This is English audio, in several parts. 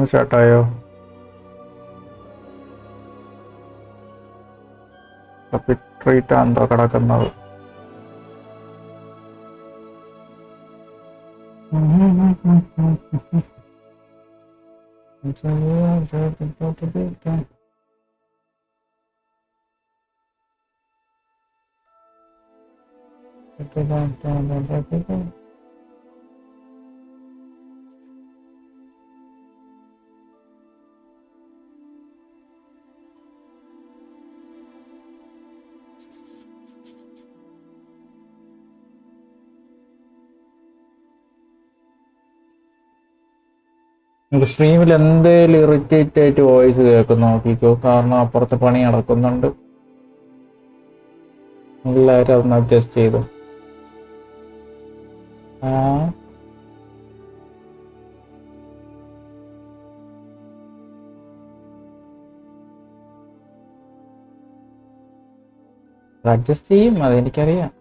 സ്റ്റാർട്ടായോ? Treat എന്തോ കിടക്കുന്നത്. സ്ട്രീമിൽ എന്തേലും ഇറിറ്റേറ്റ് ആയിട്ട് വോയിസ് കേൾക്കും നോക്കിക്കോ. കാരണം അപ്പുറത്തെ പണി നടക്കുന്നുണ്ട്. എല്ലാവരും അതൊന്ന് അഡ്ജസ്റ്റ് ചെയ്തു. അഡ്ജസ്റ്റ് ചെയ്യും, അതെനിക്കറിയാം.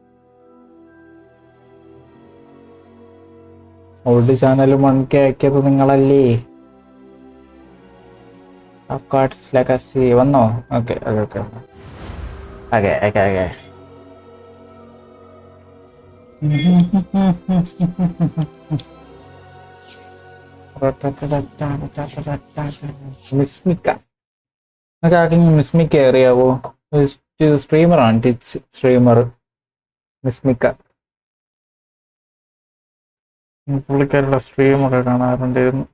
ഓൾഡ് ചാനൽ 1K ആക്കിയത് നിങ്ങളല്ലേ? ലെഗസി വന്നോ? Okay okay okay okay okay okay. മിസ്മിക്ക, നിങ്ങൾക്ക് ആർക്കെങ്കിലും മിസ്മിക്ക അറിയാവോ? സ്ട്രീമറാണ്, ടിച്ച് സ്ട്രീമർ മിസ്മിക്ക. പുള്ളിക്കാരുടെ സ്ട്രീമൊക്കെ കാണാറുണ്ടായിരുന്നു.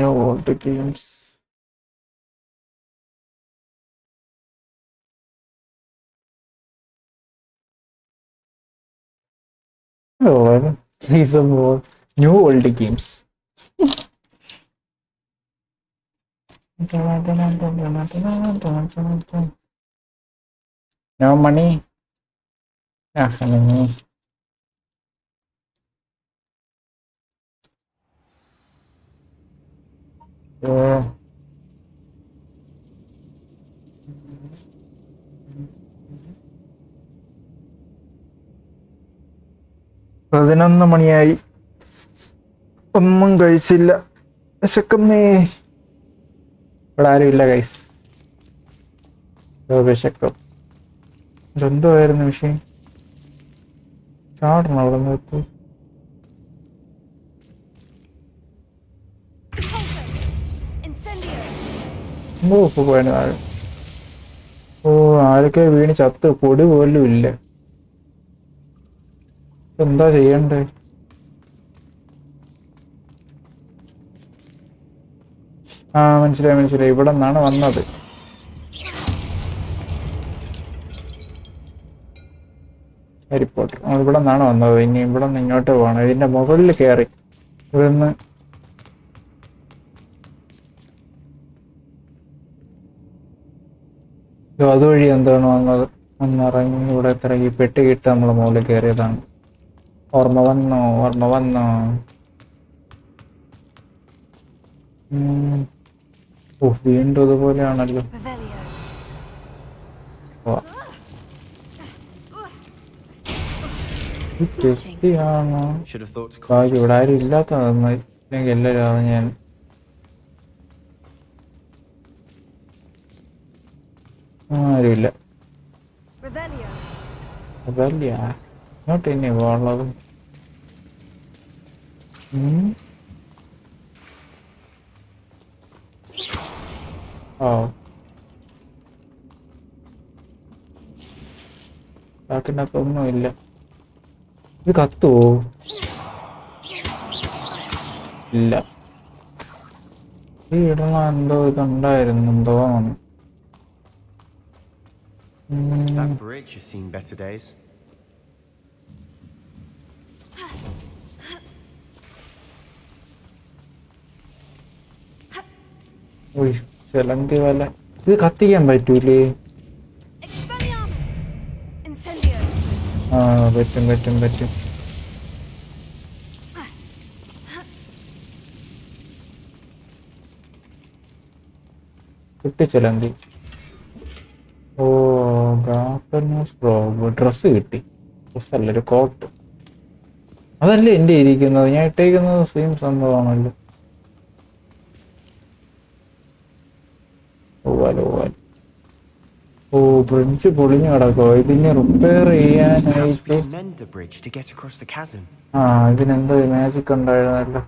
Old games. Oh, please some more new old games. No money. Money. Oh. 11 മണിയായി, ഒന്നും കഴിച്ചില്ല. വിശക്കുന്നേ. ഇവിടെ ആരും ഇല്ല ഗൈസ്. വിശക്കും. ഇതെന്തുവായിരുന്നു വിഷയം? ചാടണം അവിടെ നിർത്തി. പോയാണ് താഴെ. ഓ, ആരൊക്കെ വീണ് ചത്ത്, പൊടി പോലും ഇല്ല. എന്താ ചെയ്യണ്ടേ? മനസ്സിലായി. ഇവിടെ നിന്നാണ് വന്നത്. റിപ്പോർട്ട് ഇവിടെ നിന്നാണ് വന്നത്. ഇനി ഇവിടെ നിന്ന് ഇങ്ങോട്ട് പോകണം. ഇതിന്റെ മുകളിൽ കയറി ഇവിടുന്ന് അതുവഴി എന്താണ് വന്നത്. ഒന്നിറങ്ങി ഇവിടെ എത്ര ഈ പെട്ടി കിട്ട് നമ്മളെ മുകളിൽ കയറിയതാണ്. ഓർമ്മ വന്നോ? വീണ്ടും ഇതുപോലെയാണല്ലോ. ബാക്കി ഇവിടെ ആരും ഇല്ലാത്തതെന്ന് ഇല്ലെങ്കിൽ എല്ലാവരും ഞാൻ ആരുമില്ല. അതല്ല ഇങ്ങോട്ട് ഇനി പോകാനുള്ളത്. ബാക്കിനകത്തൊന്നുമില്ല. ഇത് കത്തുവോ? ഇല്ല. ഈ ഇടണ എന്തോ ഇതുണ്ടായിരുന്നു, എന്തോ. That bridge has seen better days. ഉയ് ചെലന്തി വല ഇത് കത്തിക്കാൻ പറ്റൂലേ? Expelliarmus! Incendio! ആ പറ്റും പറ്റും പറ്റും. കിട്ടി ചെലന്തി. ഓ ഡ്രസ് കിട്ടി. ഡ്രസ്സല്ല, ഒരു കോട്ട്. അതല്ലേ എൻ്റെ ഇരിക്കുന്നത്, ഞാൻ ഇട്ടേക്കുന്നത് സെയിം സംഭവമാണല്ലോ. ഓ ബ്രിഡ്ജ് പൊളിഞ്ഞു കിടക്കോ, ഇതിന് റിപ്പയർ Perhaps we ചെയ്യാനായിട്ട്. can mend the bridge to get across the chasm. ആ ഇതിനെന്തോ മാജിക് ഉണ്ടായിരുന്നല്ലോ.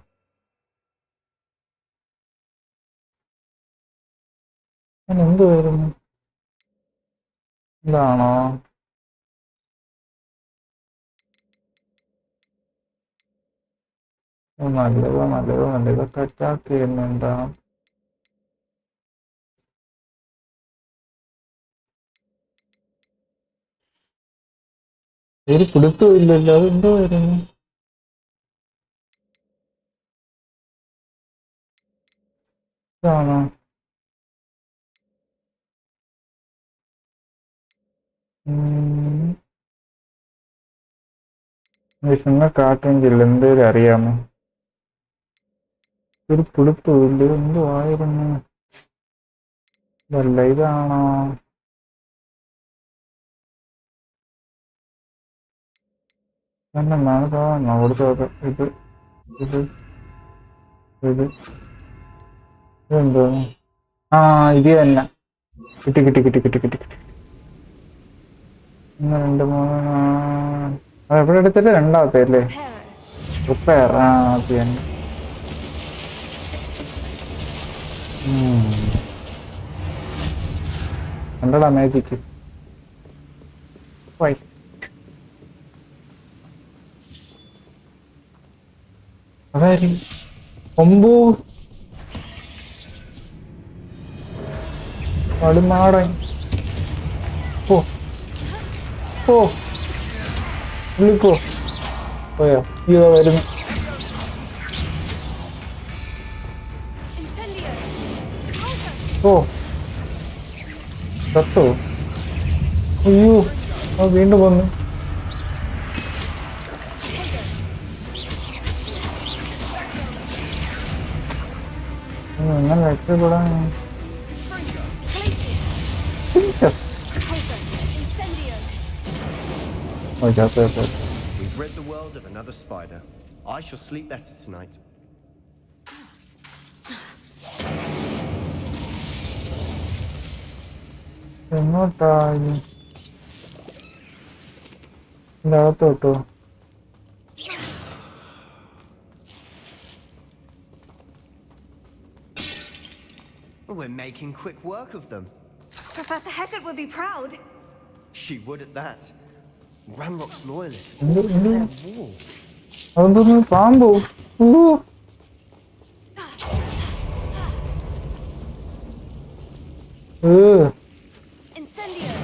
എന്തുവായിരുന്നു? ഇതാണോ? നല്ലതോ നല്ലതോ നല്ല ഇതൊക്കെ അറ്റാക്ക് ചെയ്യുന്നു എന്താണ്? ഒരു പിടുത്തവും ഇല്ലല്ലോ, അതെന്തോ ആയിരുന്നു? ഇതാണോ? നിങ്ങൾക്ക് ആർക്കെങ്കിൽ എന്തേലും അറിയാമോ? ഒരു പിടുത്തവും ഇല്ല, എന്തോ ആയിരുന്നു? ഇതല്ല, ഇതാണോ? എന്നാണ് തോന്നുന്നു. അവിടുത്തെ ഇത് ഇത് ഇത് ഇതെന്തോ? ആ ഇത് തന്നെ. കിട്ടി കിട്ടി കിട്ടി കിട്ടി കിട്ടി കിട്ടി. ഒന്ന് രണ്ട് മൂന്ന്. അത് എവിടെ എടുത്തിട്ട് രണ്ടാമത്തെ അല്ലേ? Pero. റിപ്പയർ. ആ അത് തന്നെ. കണ്ടടാ മാജിക്ക്. അതായത് ഒമ്പൂ പടുമാടൻ. ഓ ഓ വിളിക്കോ പോയോ? അയ്യോ വരുന്നു. Incendio! ഓ ചത്തോ? അയ്യോ ആ വീണ്ടും വന്നു. എങ്ങനെ രക്ഷപ്പെടാൻ? Glacius! Incendio! Oh ചത്തോ ചത്തോ. We've rid the world of another spider. I shall sleep better tonight. എങ്ങോട്ടാ ഇനി? ഇതിനകത്തോട്ടോ? We're making quick work of them. Professor Hecat would be proud. She would at that. Ranrock's loyalists എന്ത് എന്ത്? declared war. അതെന്തോന്ന്? പാമ്പോ? ഓ Incendio!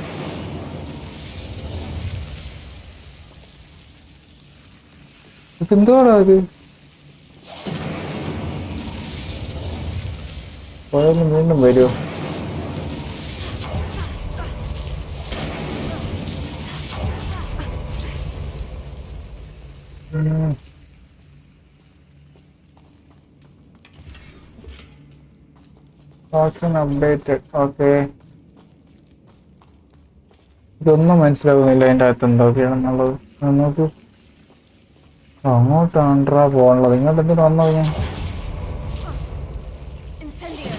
ഇതെന്തോടാ അത്? പോയാലും വീണ്ടും വരുമോ? Updated. Okay, ഇതൊന്നും മനസ്സിലാകുന്നില്ല അതിൻ്റെ അകത്ത് എന്തൊക്കെയാണെന്നുള്ളത്. നമുക്ക് അങ്ങോട്ടാണ്ട്രാ പോകാനുള്ളത്. ഇങ്ങോട്ട് എന്തിനു വന്നത് ഞാൻ? Incendio!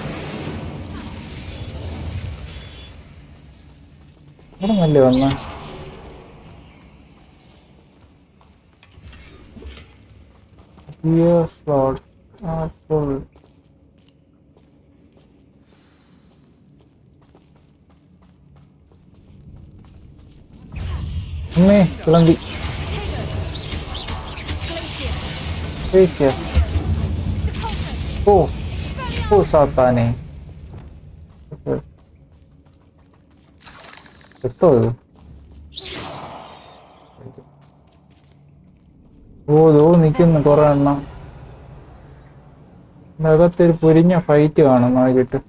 ഇവിടെ നല്ലേ വന്ന. Slot full. അമ്മേ കിളമ്പി. Glacius! ഓ ഓ സാത്താനെ. കിട്ടോ ഇത്? നിക്കുന്നു കൊറേ എണ്ണം. അകത്തൊരു പൊരിഞ്ഞ ഫൈറ്റ് കാണും നോക്കിയിട്ട്.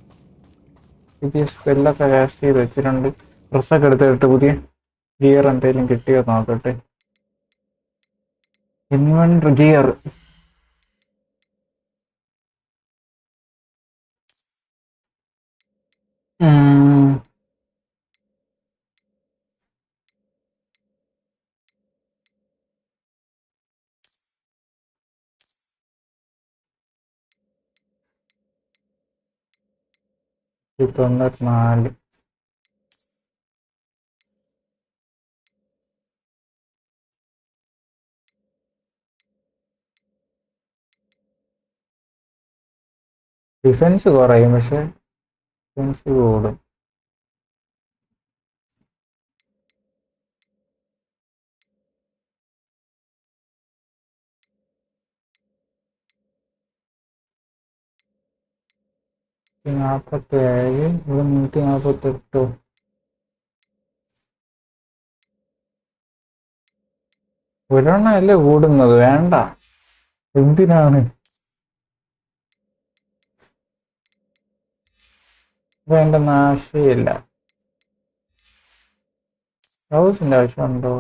പുതിയ സ്പെല്ലൊക്കെ കാസ്റ്റ് ചെയ്ത് വെച്ചിട്ടുണ്ട്. ഡ്രസ്സൊക്കെ എടുത്തിട്ട് പുതിയ ഗിയർ എന്തെങ്കിലും കിട്ടിയോ നോക്കട്ടെ. Inventory gear. തൊണ്ണൂറ്റിനാല്. ഡിഫൻസ് കുറയും, പക്ഷെ ഡിഫൻസ് കൂടും. *47, ഇവിടെ 148. ഒരെണ്ണല്ലേ കൂടുന്നത്, വേണ്ട. എന്തിനാണ് വേണ്ട? നാശയില്ല. ഹൗസിന്റെ ആവശ്യമുണ്ടോ?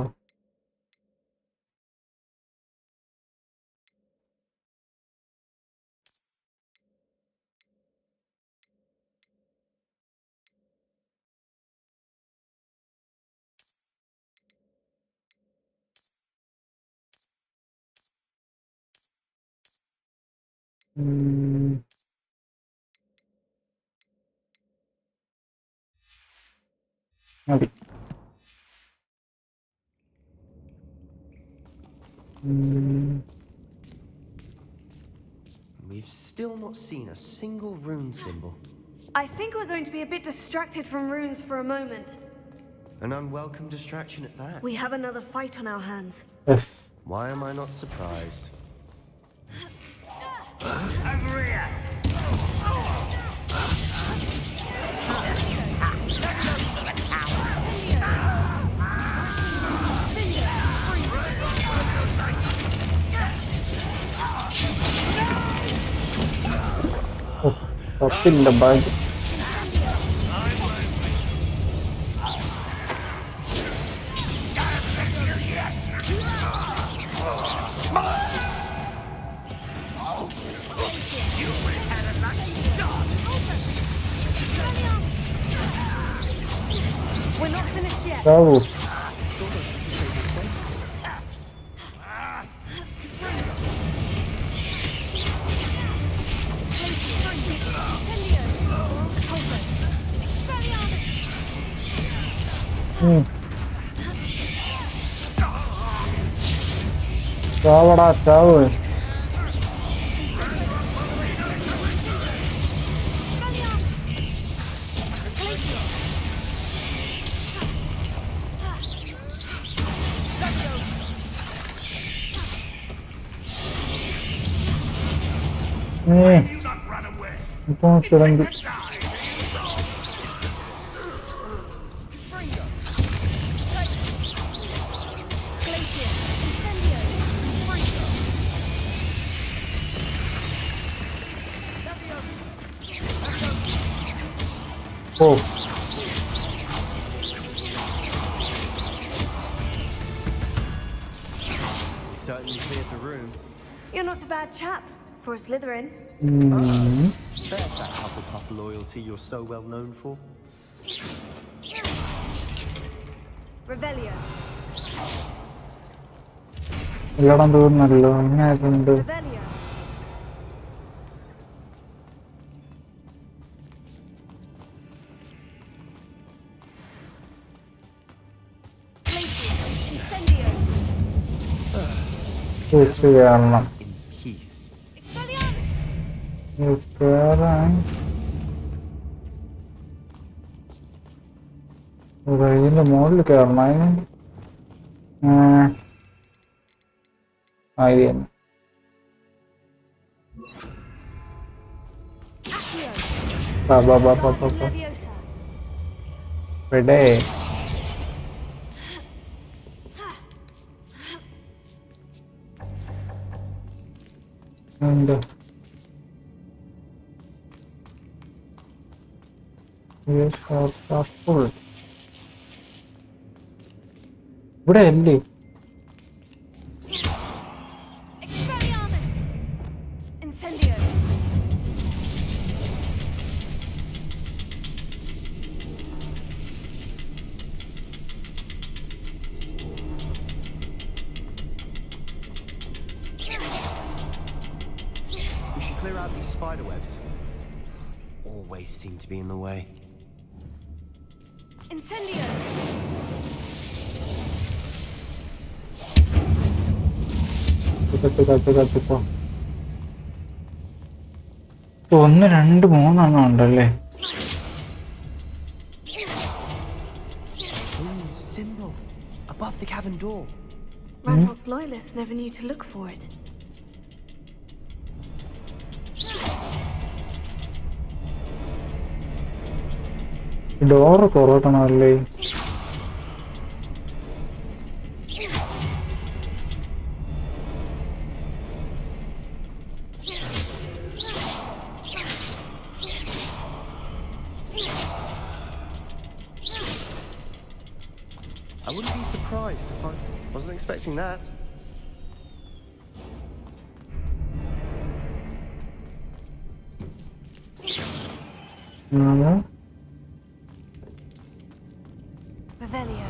മതി. We've still not seen a single rune symbol. I think we're going to be a bit distracted from runes for a moment. An unwelcome distraction at that. We have another fight on our hands. Yes. Why am I not surprised? തപ്പില്ല bag. We're not finished yet. ചാവൂ. ചാവടാ, ചാവ്. ഇപ്പൊ ചുരണ്ടി. Oh. We certainly cleared the room. You're not a bad chap for a Slytherin. There's that Hufflepuff loyalty you're so well known for. Revelio. എല്ലായിടം തോന്നുന്നല്ലോ. എങ്ങനെയായിട്ടുണ്ട്? Revelio. Incendio. വെച്ച് കയറണം. In peace. Expelliarmus. കയറാൻ ഇതിന്റെ മുകളിൽ കയറണം. അതിന് ഇത് തന്നെ. Accio. ബാ ബാ ബാ ബാ ബാ ബാ. Leviosa. ഇവിടെ എന്താ ഇവിടെ അല്ലേ? Expelliarmus! Incendio! We should clear out these spider webs. Always seem to be in the way. Incendio! ഒന്ന് രണ്ട് മൂന്നെണ്ണം ഉണ്ടല്ലേ? Symbol above the cavern door. Ranrock's loyalists never knew to look for it. Door തുറക്കണമല്ലേ? I wouldn't be surprised if I wasn't expecting that. Revelio.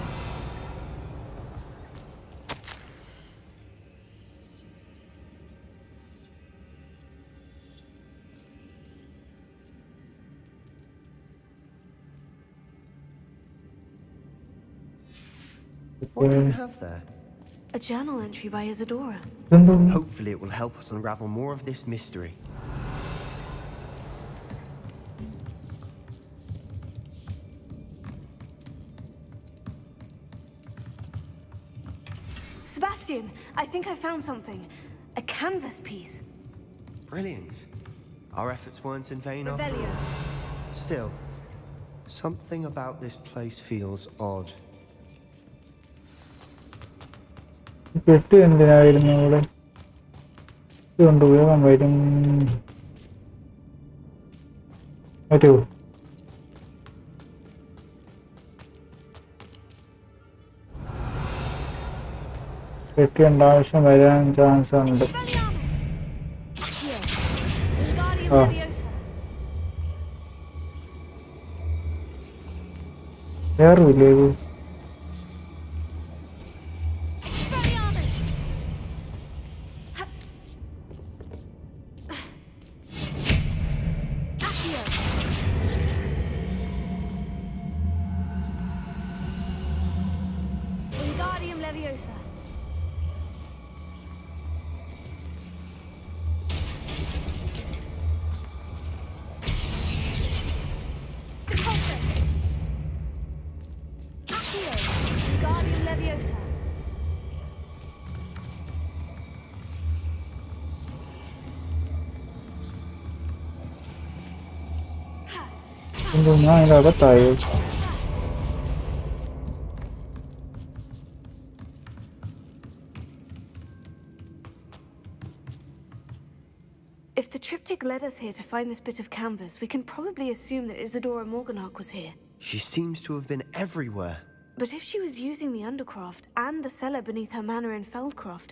What do you have there? A journal entry by Isadora. Hopefully it will help us unravel more of this mystery. Sebastian, I think I found something. A canvas piece. Brilliant. Our efforts weren't in vain after Revelio. all. Still, something about this place feels odd. പെട്ടി എന്തിനായിരുന്നു ഇവിടെ? ഇതുകൊണ്ട് ഉപയോഗം വരും. പറ്റൂ. പെട്ടിയുടെ ആവശ്യം വരാൻ chance ഉണ്ട്. Expelliarmus! Accio. Wingardium Oh. Leviosa. വേറില്ലേ ഇത്? Expelliarmus! Accio. Wingardium Leviosa. Repulsor. Accio. Wingardium Leviosa. എന്തോ ഞാൻ അതിൻ്റെ അകത്തായോ? If the triptych led us here to find this bit of canvas, we can probably assume that Isadora Morganach was here. She seems to have been everywhere. But if she was using the Undercroft and the cellar beneath her manor in Feldcroft,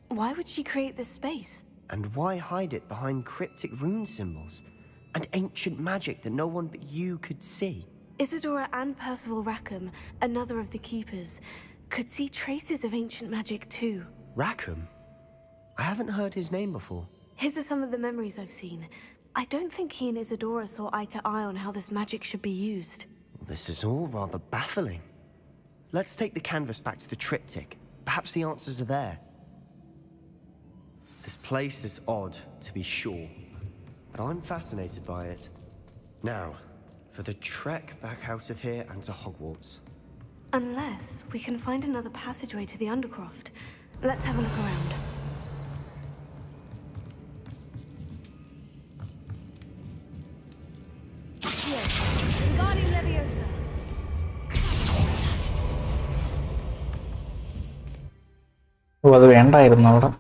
why would she create this space? And why hide it behind cryptic rune symbols and ancient magic that no one but you could see? Isadora and Percival Rackham, another of the Keepers, could see traces of ancient magic too. Rackham? I haven't heard his name before. His are some of the memories I've seen. I don't think he and Isadora saw eye to eye on how this magic should be used. This is all rather baffling. Let's take the canvas back to the triptych. Perhaps the answers are there. This place is odd, to be sure, but I'm fascinated by it. Now, for the trek back out of here and to Hogwarts. Unless we can find another passageway to the Undercroft. Let's have a look around. Here, Wingardium Leviosa. ഓ അത് വേണ്ടായിരുന്നു അവിടെ.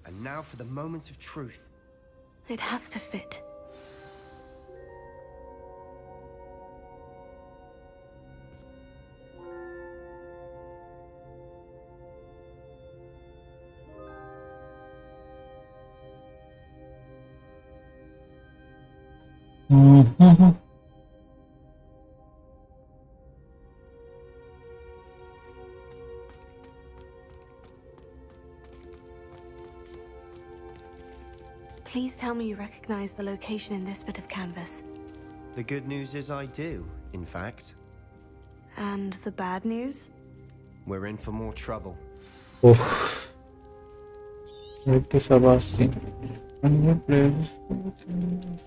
And now for the moment of truth. It has to fit. Mhm. Please tell me you recognize the location in this bit of canvas. The good news is I do, in fact. And the bad news? We're in for more trouble. Of. Victor Sebastian. And we play this.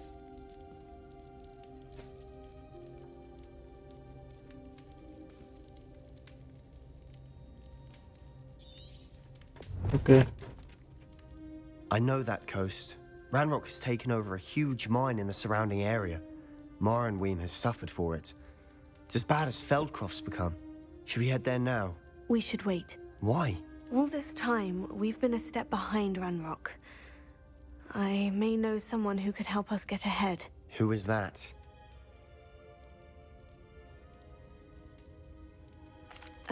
Okay. I know that coast. Ranrock has taken over a huge mine in the surrounding area. Morinweem has suffered for it. It's as bad as Feldcroft's become. Should we head there now? We should wait. Why? All this time, we've been a step behind Ranrock. I may know someone who could help us get ahead. Who is that?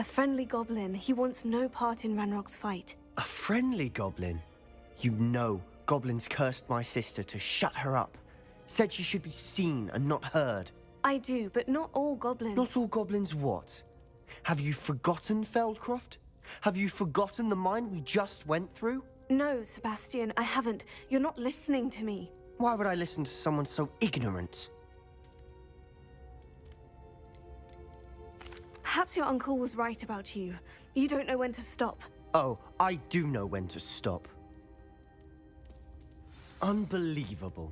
A friendly goblin. He wants no part in Ranrock's fight. A friendly goblin? You know, goblins cursed my sister to shut her up. Said she should be seen and not heard. I do, but not all goblins. Not all goblins what? Have you forgotten Feldcroft? Have you forgotten the mine we just went through? No, Sebastian, I haven't. You're not listening to me. Why would I listen to someone so ignorant? Perhaps your uncle was right about you. You don't know when to stop. Oh, I do know when to stop. Unbelievable.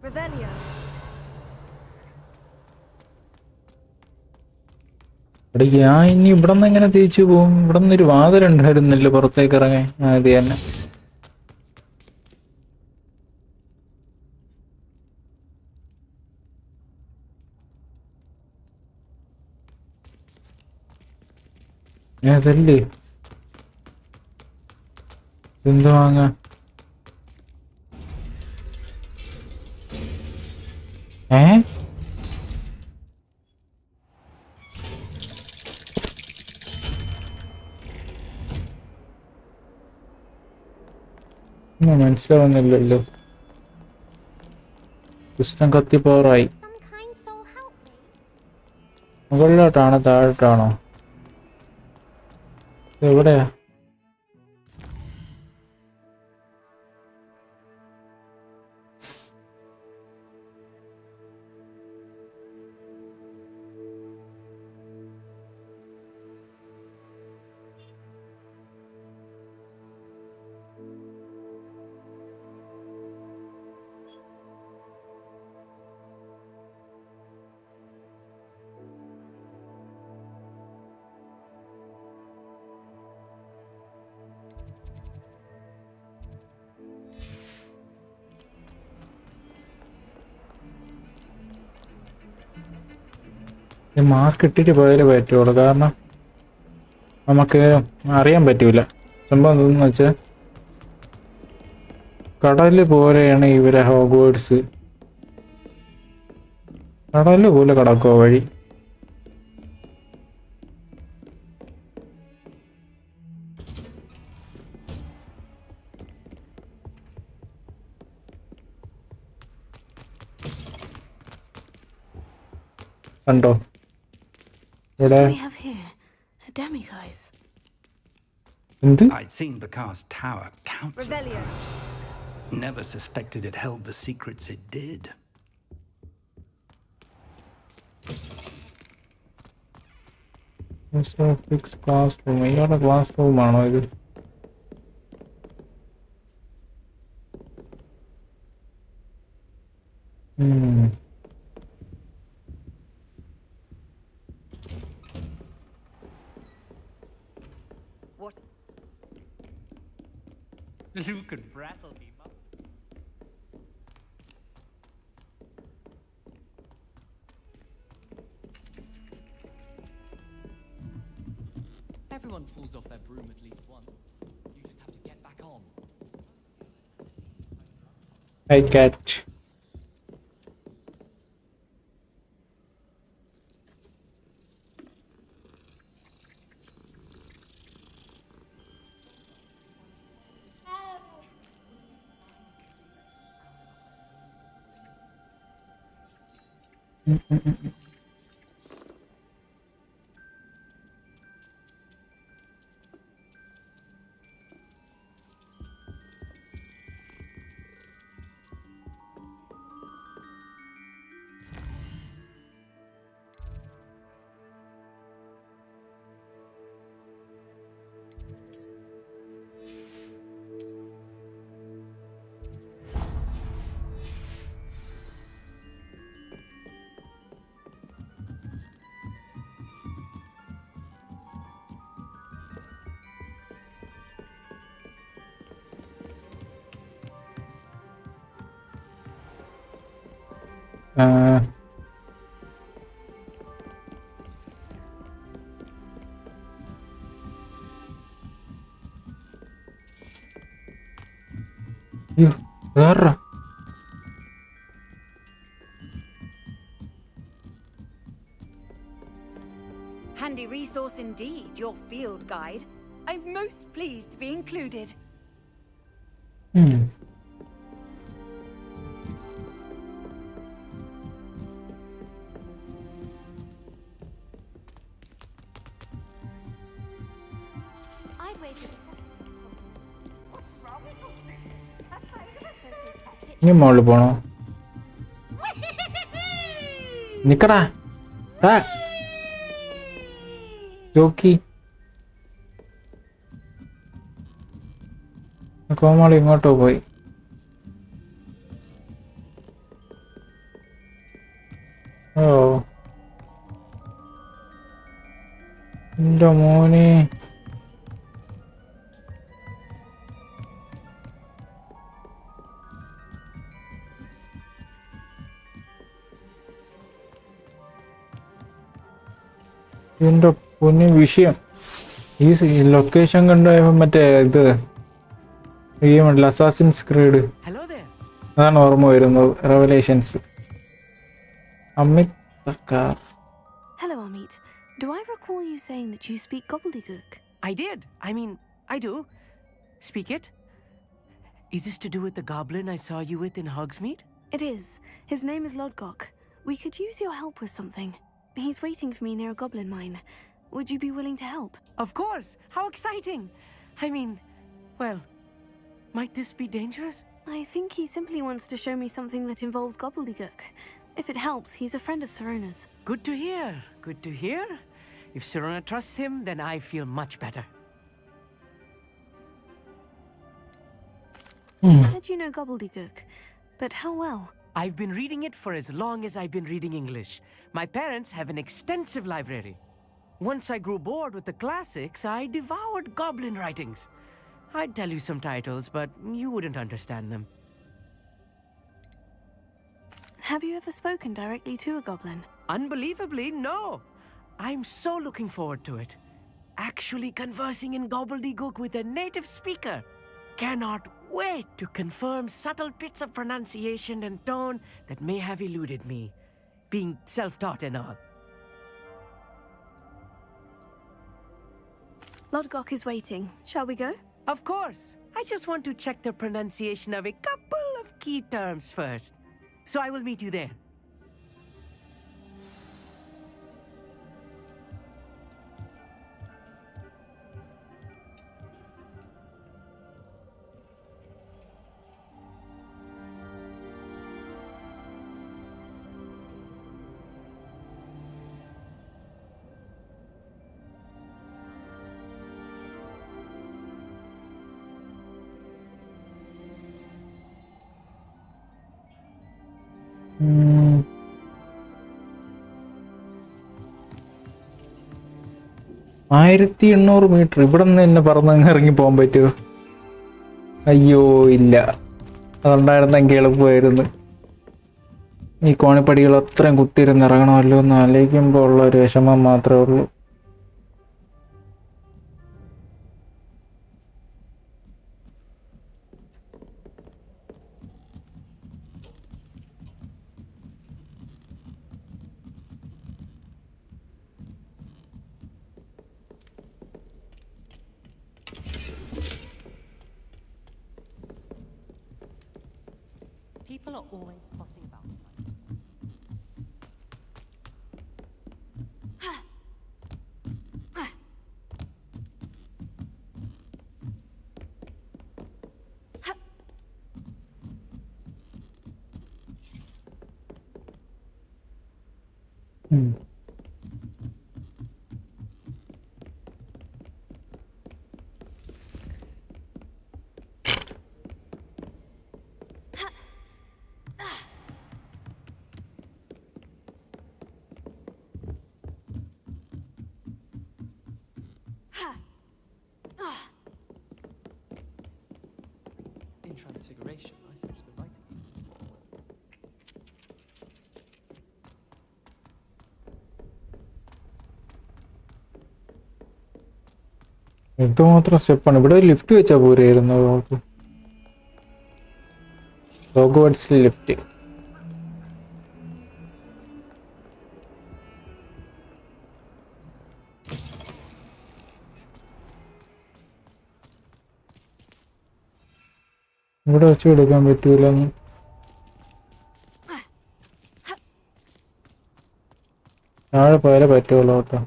Revelio. എടാ ഞാൻ ഇനി ഇവിടെ നിന്ന് എങ്ങനെ തിരിച്ചു പോകും? ഇവിടെ നിന്നൊരു വാതിലുണ്ടായിരുന്നില്ല പുറത്തേക്ക് ഇറങ്ങാൻ. അത് തന്നെ. അതല്ലേ എന്ത് വാങ്ങാ? മനസ്സിലാവുന്നില്ലല്ലോ. പുസ്തകം കത്തിപ്പോറായി. മുകളിലോട്ടാണോ താഴോട്ടാണോ? എവിടെയാ? മാർക്ക് ഇട്ടിട്ട് പോയാലേ പറ്റുള്ളൂ. കാരണം നമുക്ക് അറിയാൻ പറ്റൂല. സംഭവം എന്താണെന്ന് വെച്ചാൽ കടല് പോലെയാണ് ഇവരെ ഹോഗ്വാർട്സ്. കടല് പോലെ കിടക്കുമോ വഴി? കണ്ടോ? What do we have here? A demiguise. എന്ത്? I'd seen Bakar's tower countless Revelio. times. Never suspected it held the secrets it did. Fix class room. ഇയാളുടെ ക്ലാസ് റൂമാണോ ഇത്? Luke and Brattleby. Everyone falls off their broom at least once. You just have to get back on. Hi, cat. Yuk, darah. Handy resource indeed, your field guide. I'm most pleased to be included. I'd waited. ഇനി മോളിൽ പോണോ? നിക്കടാ jockey. കോമാളി ഇങ്ങോട്ടോ പോയി. ഓ എന്റെ മോനെ. എന്റെ പൊന്നു വിഷയം. ഈ ലൊക്കേഷൻ കണ്ട മറ്റേ ഇത് ഗെയിമുണ്ടല്ലോ അസാസിൻസ് ക്രീഡ്, അതാണ് ഓർമ്മ വരുന്നത്. റെവലേഷൻസ്. അമിത് സർക്കാർ. Hello, Amit. Do I recall you saying that you speak gobbledygook? I did. I mean, I do. Speak it. Is this to do with the goblin I saw you with in Hogsmeade? It is. His name is Lodgok. We could use your help with something. He's waiting for me near a goblin mine. Would you be willing to help? Of course. How exciting. I mean, well, might this be dangerous? I think he simply wants to show me something that involves gobbledygook. If it helps, he's a friend of Sirona's. Good to hear. Good to hear. If Sirona trusts him, then I feel much better. You said you know gobbledygook, but how well? I've been reading it for as long as I've been reading English. My parents have an extensive library. Once I grew bored with the classics, I devoured goblin writings. I'd tell you some titles, but you wouldn't understand them. Have you ever spoken directly to a goblin? Unbelievably, no. I'm so looking forward to it. Actually conversing in gobbledygook with a native speaker. Cannot wait to confirm subtle bits of pronunciation and tone that may have eluded me, being self-taught and all. Lodgok is waiting. Shall we go? Of course. I just want to check the pronunciation of a couple of key terms first. So I will meet you there. ഉം. 1800 metre ഇവിടെ നിന്ന് തന്നെ പറന്ന് ഇറങ്ങി പോകാൻ പറ്റുമോ? അയ്യോ ഇല്ല, അതുണ്ടായിരുന്നെങ്കിൽ എളുപ്പമായിരുന്നു. ഈ കോണിപ്പടികൾ അത്രയും കുത്തിയിരുന്ന് ഇറങ്ങണമല്ലോ എന്ന് ആലോചിക്കുമ്പോൾ ഉള്ള ഒരു വിഷമം മാത്രമേ ഉള്ളൂ. not always fussing about it. In Transfiguration, I seem to be right. എന്തുമാത്രം സ്റ്റെപ്പാണ് ഇവിടെ. ഒരു ലിഫ്റ്റ് വെച്ചാൽ പോരായിരുന്നു നമുക്ക്. ഹോഗ്വാർട്സിൽ ലിഫ്റ്റ്. ഇവിടെ വെച്ച് എടുക്കാൻ പറ്റൂലെന്ന്. താഴെ പോയാലേ പറ്റുള്ളൂ കേട്ടോ.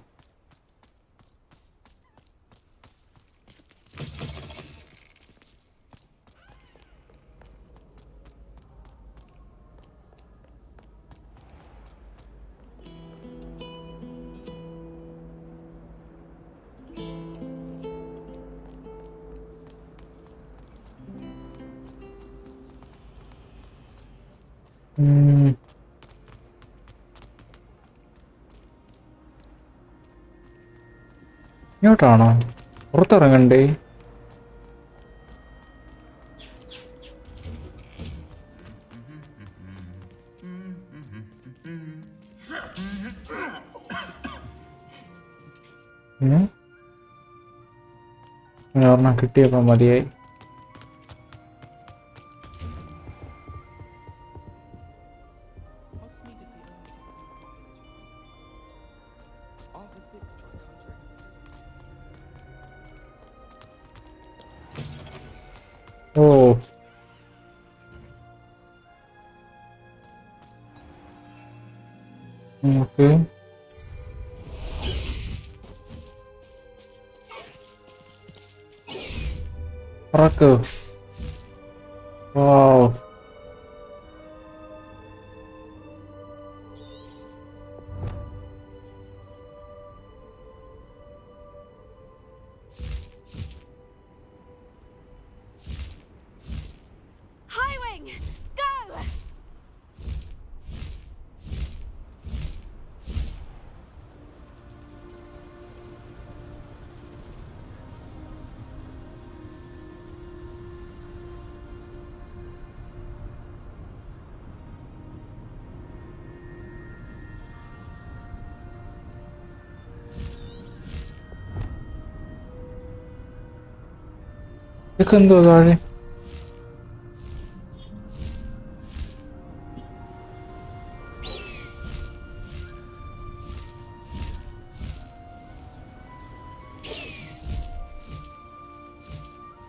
ഇങ്ങോട്ടാണോ? പുറത്തിറങ്ങണ്ടേ? ഒരെണ്ണം കിട്ടിയപ്പോ മതിയായി. ഓ, ഓക്കെ. പറക്ക്. വാവ്. Highwing, go! ഇതൊക്കെ എന്തോ താഴെ?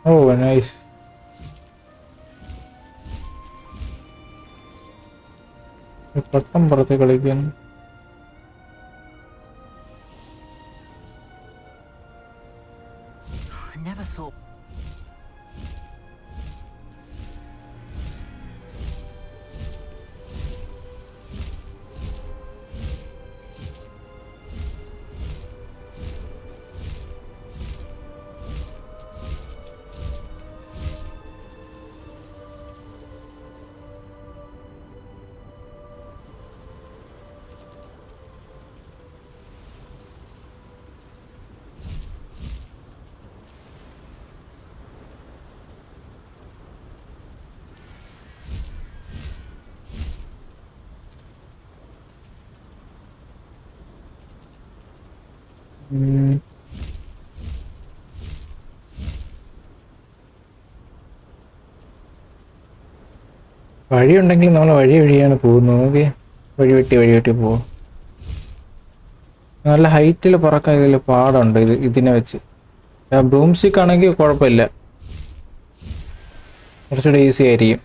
ഓ, നൈസ്. പട്ടം പുറത്ത് കളിക്കാൻ. I never thought. വഴിയുണ്ടെങ്കിൽ നമ്മൾ വഴിയാണ് പോകുന്നത്. നോക്കി, വഴി വെട്ടി പോകും. നല്ല ഹൈറ്റിൽ പറക്കാൻ ഇതിൽ പാടുണ്ട്. ഇതിനെ വെച്ച് ബ്രൂം സ്റ്റിക്ക് ആണെങ്കിൽ കുഴപ്പമില്ല, കുറച്ചുകൂടെ ഈസി ആയിരിക്കും.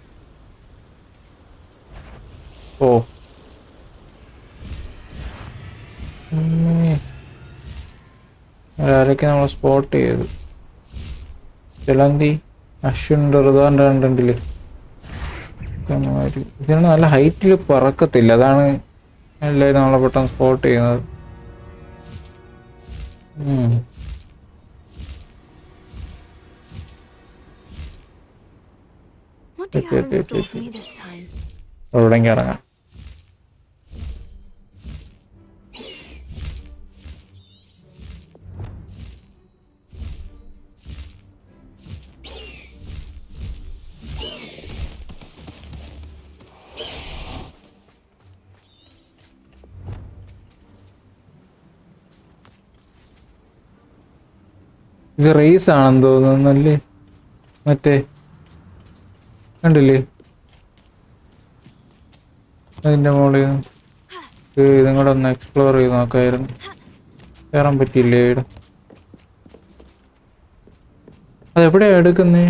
ഓ ആരൊക്കെ നമ്മൾ സ്പോട്ട് ചെയ്തു. ജലന്തി, അശ്വിൻ, ഋതാണ്ടില് ഇതിന് നല്ല ഹൈറ്റിൽ പറക്കത്തില്ല, അതാണ് എല്ലാവരും നമ്മളെ പെട്ടെന്ന് സ്പോട്ട് ചെയ്യുന്നത്. What do you have in store for me this time? എവിടെയെങ്കിലും ഇറങ്ങാം. ഇത് റേസ് ആണെന്ന് തോന്നുന്നല്ലേ, മറ്റേ കണ്ടില്ലേ അതിന്റെ മുകളിൽ ഇതും കൂടെ ഒന്ന് എക്സ്പ്ലോർ ചെയ്ത് നോക്കായിരുന്നു. കയറാൻ പറ്റിയില്ലേ ഇവിടെ? അതെവിടെയാ എടുക്കുന്നേ?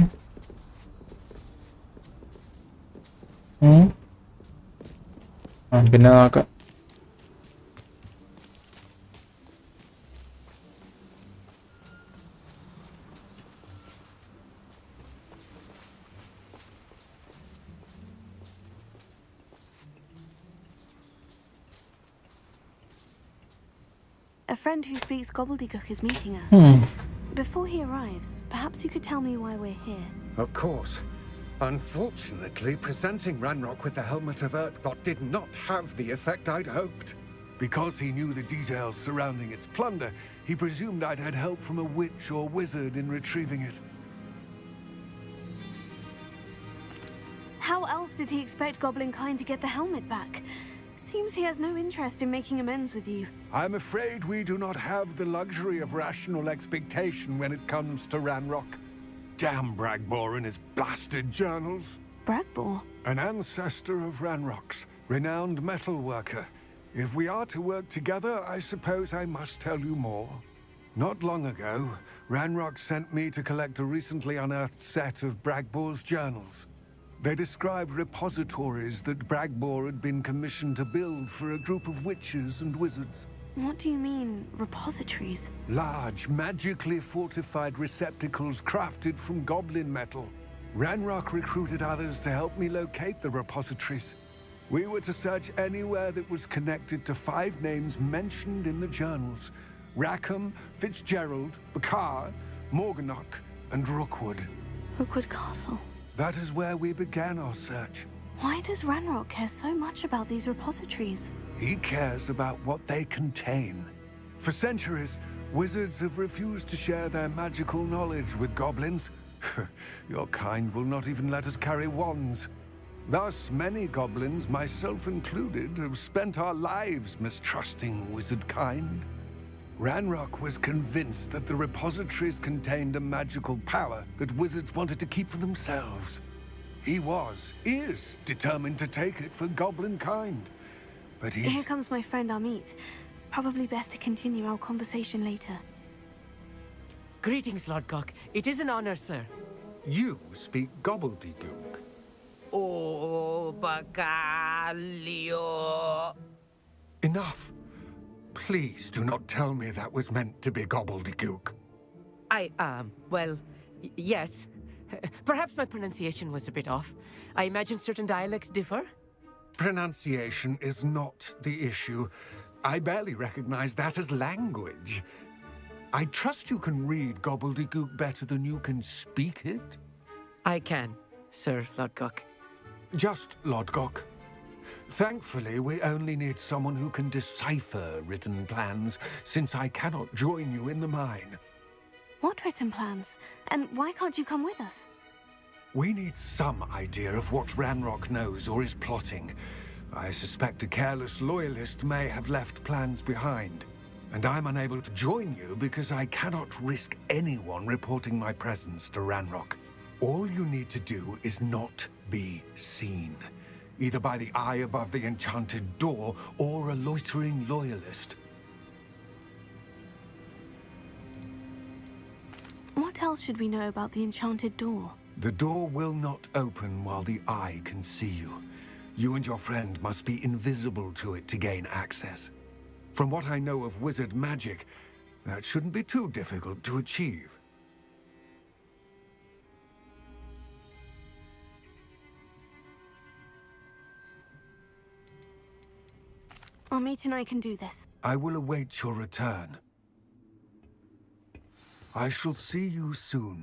പിന്നെ നോക്കാം. A friend who speaks gobbledygook is meeting us. Before he arrives, perhaps you could tell me why we're here. Of course. Unfortunately, presenting Ranrock with the Helmet of Urtkot did not have the effect I'd hoped. Because he knew the details surrounding its plunder, he presumed I'd had help from a witch or wizard in retrieving it. How else did he expect Goblinkind to get the helmet back? Seems he has no interest in making amends with you. I'm afraid we do not have the luxury of rational expectation when it comes to Ranrock. Damn Bragbor and his blasted journals. Bragbor? An ancestor of Ranrock's, renowned metal worker. If we are to work together, I suppose I must tell you more. Not long ago, Ranrock sent me to collect a recently unearthed set of Bragbor's journals. They described repositories that Bragbor had been commissioned to build for a group of witches and wizards. What do you mean, repositories? Large, magically fortified receptacles crafted from goblin metal. Ranrock recruited others to help me locate the repositories. We were to search anywhere that was connected to 5 names mentioned in the journals: Rackham, Fitzgerald, Bakar, Morganach, and Rookwood. Rookwood Castle. That is where we began our search. Why does Ranrock care so much about these repositories? He cares about what they contain. For centuries, wizards have refused to share their magical knowledge with goblins. Your kind will not even let us carry wands. Thus, many goblins, myself included, have spent our lives mistrusting wizard kind. Ranrock was convinced that the repositories contained a magical power that wizards wanted to keep for themselves. He is determined to take it for goblin kind. But Here comes my friend Amit. Probably best to continue our conversation later. Greetings, Lodgok. It is an honor, sir. You speak gobbledygook. Oh, Bagalio. Enough. Please do not tell me that was meant to be gobbledygook. Well, yes. Perhaps my pronunciation was a bit off. I imagine certain dialects differ. Pronunciation is not the issue. I barely recognize that as language. I trust you can read gobbledygook better than you can speak it? I can, Sir Lodgok. Just Lodgok. Thankfully, we only need someone who can decipher written plans, since I cannot join you in the mine. What written plans? And why can't you come with us? We need some idea of what Ranrock knows or is plotting. I suspect a careless loyalist may have left plans behind. And I'm unable to join you because I cannot risk anyone reporting my presence to Ranrock. All you need to do is not be seen. Either by the eye above the enchanted door, or a loitering loyalist. What else should we know about the enchanted door? The door will not open while the eye can see you. You and your friend must be invisible to it to gain access. From what I know of wizard magic, that shouldn't be too difficult to achieve. Amit and I can do this. I will await your return. I shall see you soon.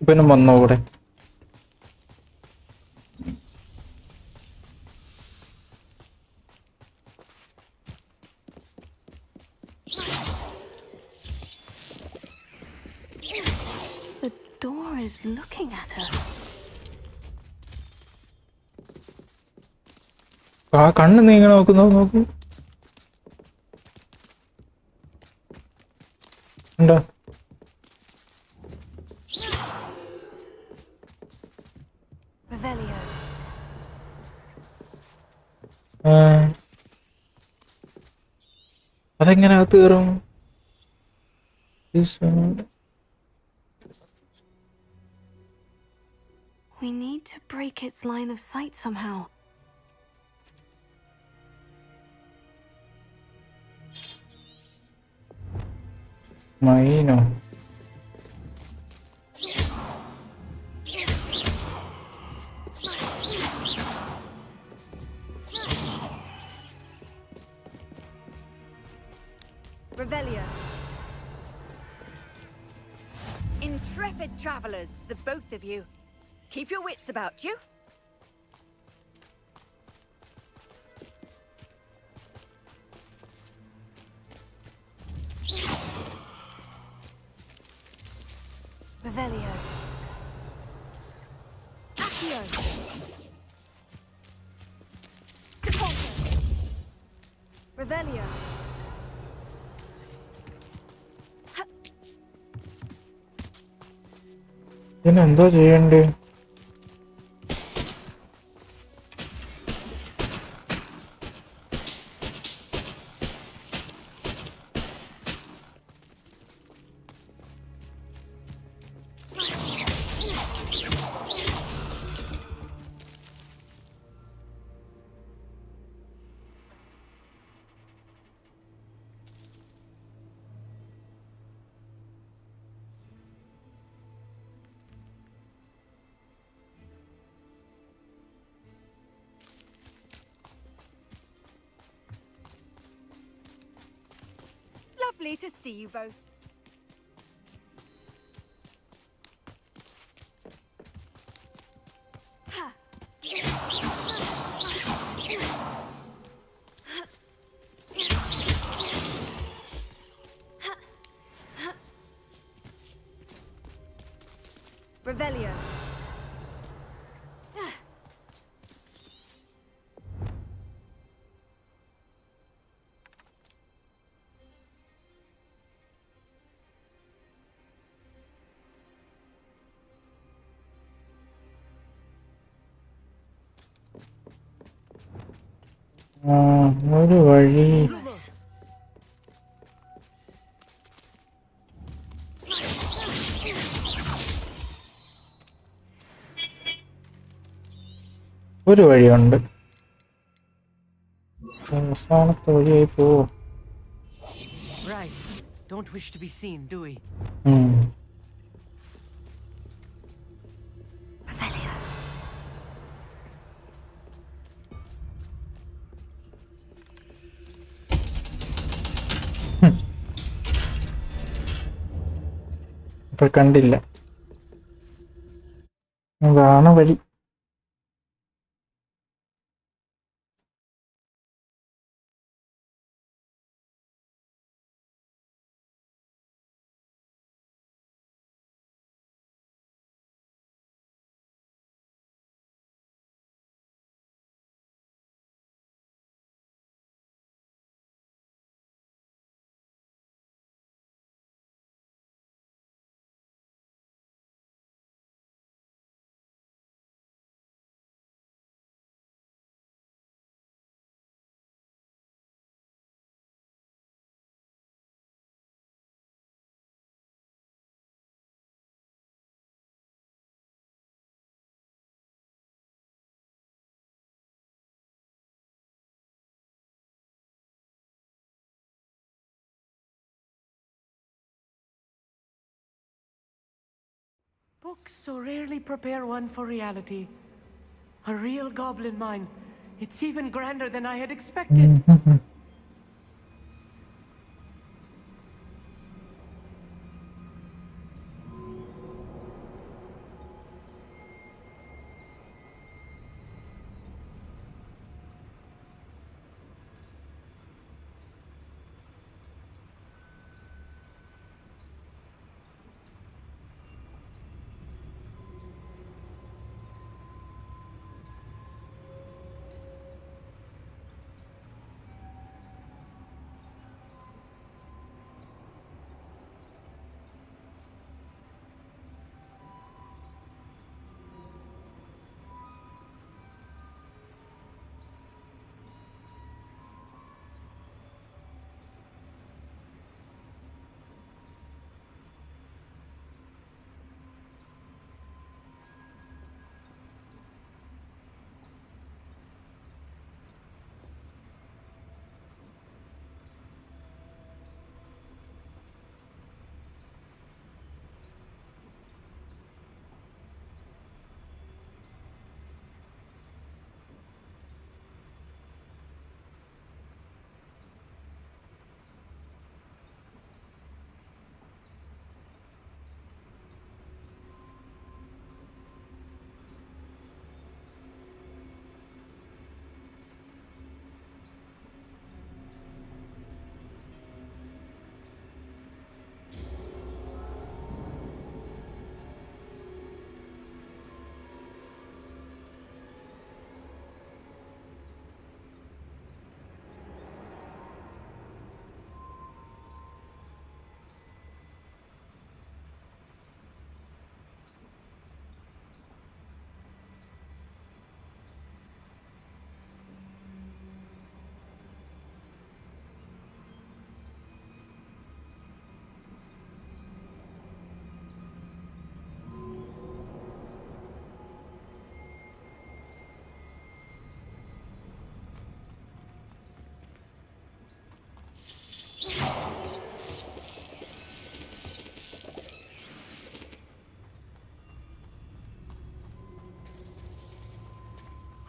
പിന്നെ വന്നോ കൂടെ? The door is looking at us. ആ കണ്ണ് നീ ഇങ്ങനെ നോക്കുന്നു, നോക്കൂ. ഉണ്ടോ? Revelio. അതെങ്ങനെ അകത്ത് കയറും? We need to break its line of sight somehow. മൈനോ? Revelio. Intrepid travelers, the both of you. Keep your wits about you. Revelio. Accio. Revelio. ഇതിനെന്തോ ചെയ്യണ്ടേ? Lovely to see you both. Revelio. ഒരു വഴി. ഒരു വഴിയുണ്ട്. അവസാനത്തെ വഴിയായി പോവോ? don't wish to be seen, do we? Revelio. ഇപ്പൊ കണ്ടില്ല. അതാണ് വഴി. Books so rarely prepare one for reality. A real goblin mine. It's even grander than I had expected.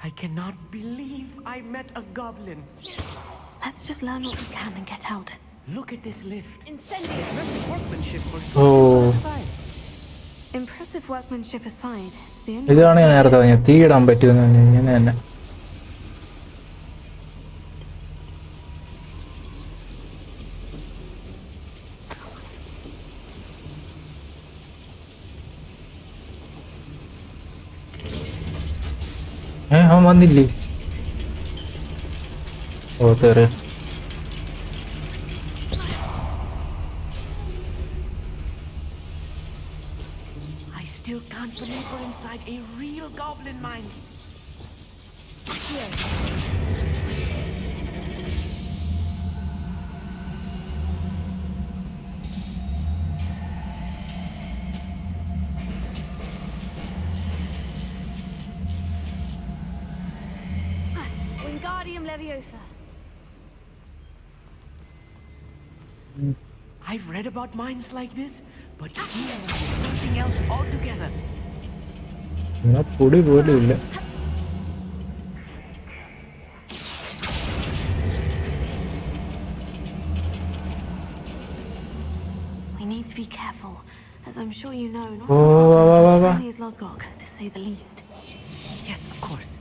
I cannot believe I met a goblin. Let's just learn what we can and get out. Look at this lift. Incendiary. Impressive workmanship for so Oh. simple device. Impressive workmanship aside, it's the only ഇതാണ് ഞാൻ നേരത്തെ പറഞ്ഞത്, തീ ഇടാൻ പറ്റുമെന്ന്. ഇങ്ങനെ തന്നെ. അവൻ വന്നില്ലേ? ഓ തെറി. I still can't believe we're inside a real goblin mine. Here. Wingardium Leviosa. I I've read about mines like this, but seeing one is something else altogether. എന്നാ പൊടി പോലും ഇല്ല. We need to be careful, as I'm sure you know, not Oh, all wow, goblins wow, are as wow. friendly as Lodgok, to say the least. Yes, of course.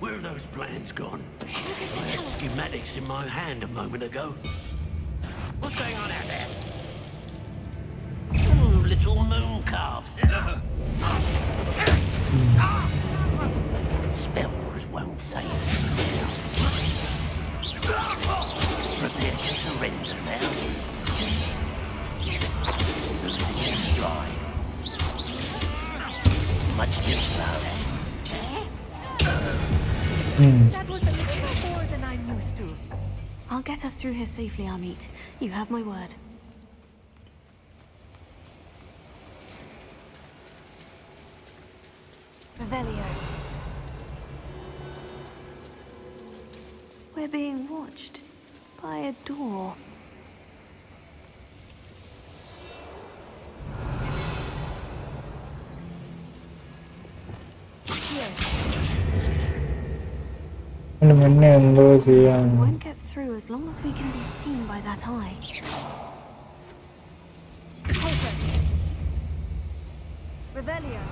Where have those plans gone? I had schematics in my hand a moment ago. What's going on out there? Little moon calf. Spells won't save you. Prepare to surrender now. Losing your stride. Much too slow. That was a little more than I'm used to. I'll get us through here safely, Amit. You have my word. Revelio. We're being watched by a door. അതിന് മുന്നേ എന്തോ ചെയ്യാൻ. We won't get through as long as we can be seen by that eye. Closer. Revelio.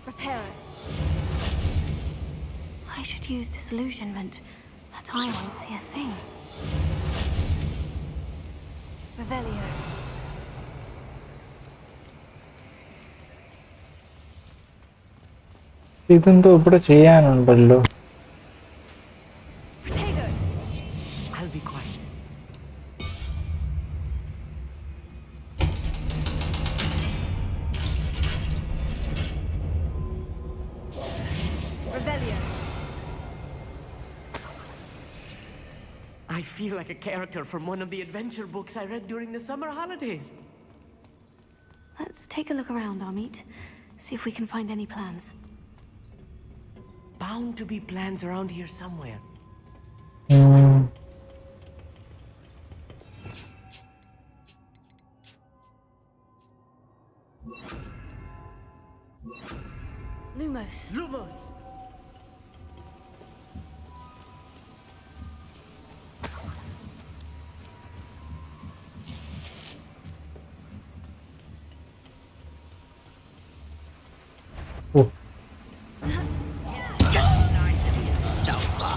Prepare it. I should use disillusionment. That eye won't see a thing. Revelio. ഇതെന്തോ ഇവിടെ ചെയ്യാനുണ്ടല്ലോ. Potato. I'll be quiet. Revelio. I feel like a character from one of the adventure books I read during the summer holidays. Let's take a look around, Amit. See if we can find any plans. Bound to be plans around here somewhere. Lumos. Lumos! Oh, Nice of you to stop by.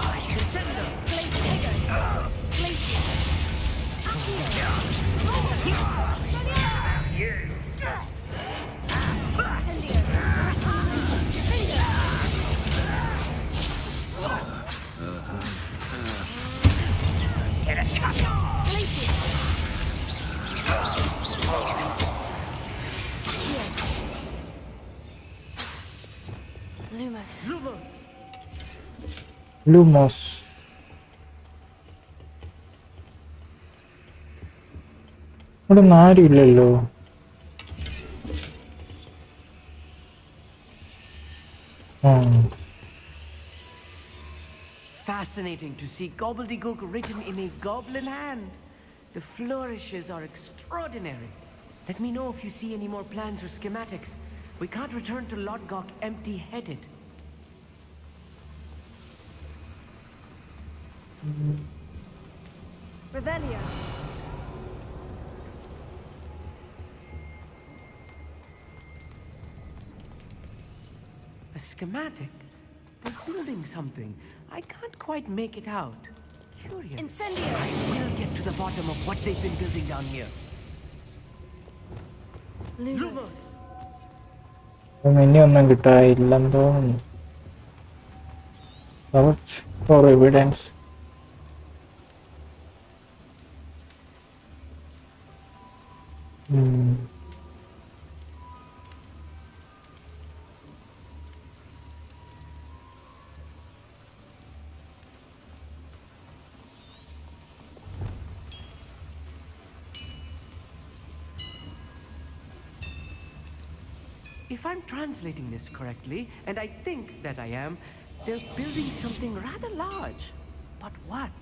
Get a cut. Lumos. Lumos! Lumos. ഇവിടെ ഒന്നും ആരും ഇല്ലല്ലോ. Fascinating to see gobbledygook written in a goblin hand. The flourishes are extraordinary. Let me know if you see any more plans or schematics. We can't return to Lodgok empty-headed. Revelio. A schematic. They're building something. I can't quite make it out. Curious. Incendio! I will get to the bottom of what they've been building down here. Lumos. ഇനിയൊന്നും കിട്ടാനില്ലെന്ന് തോന്നുന്നു. Search for evidence. If I'm translating this correctly, and I think that I am, they're building something rather large. But what?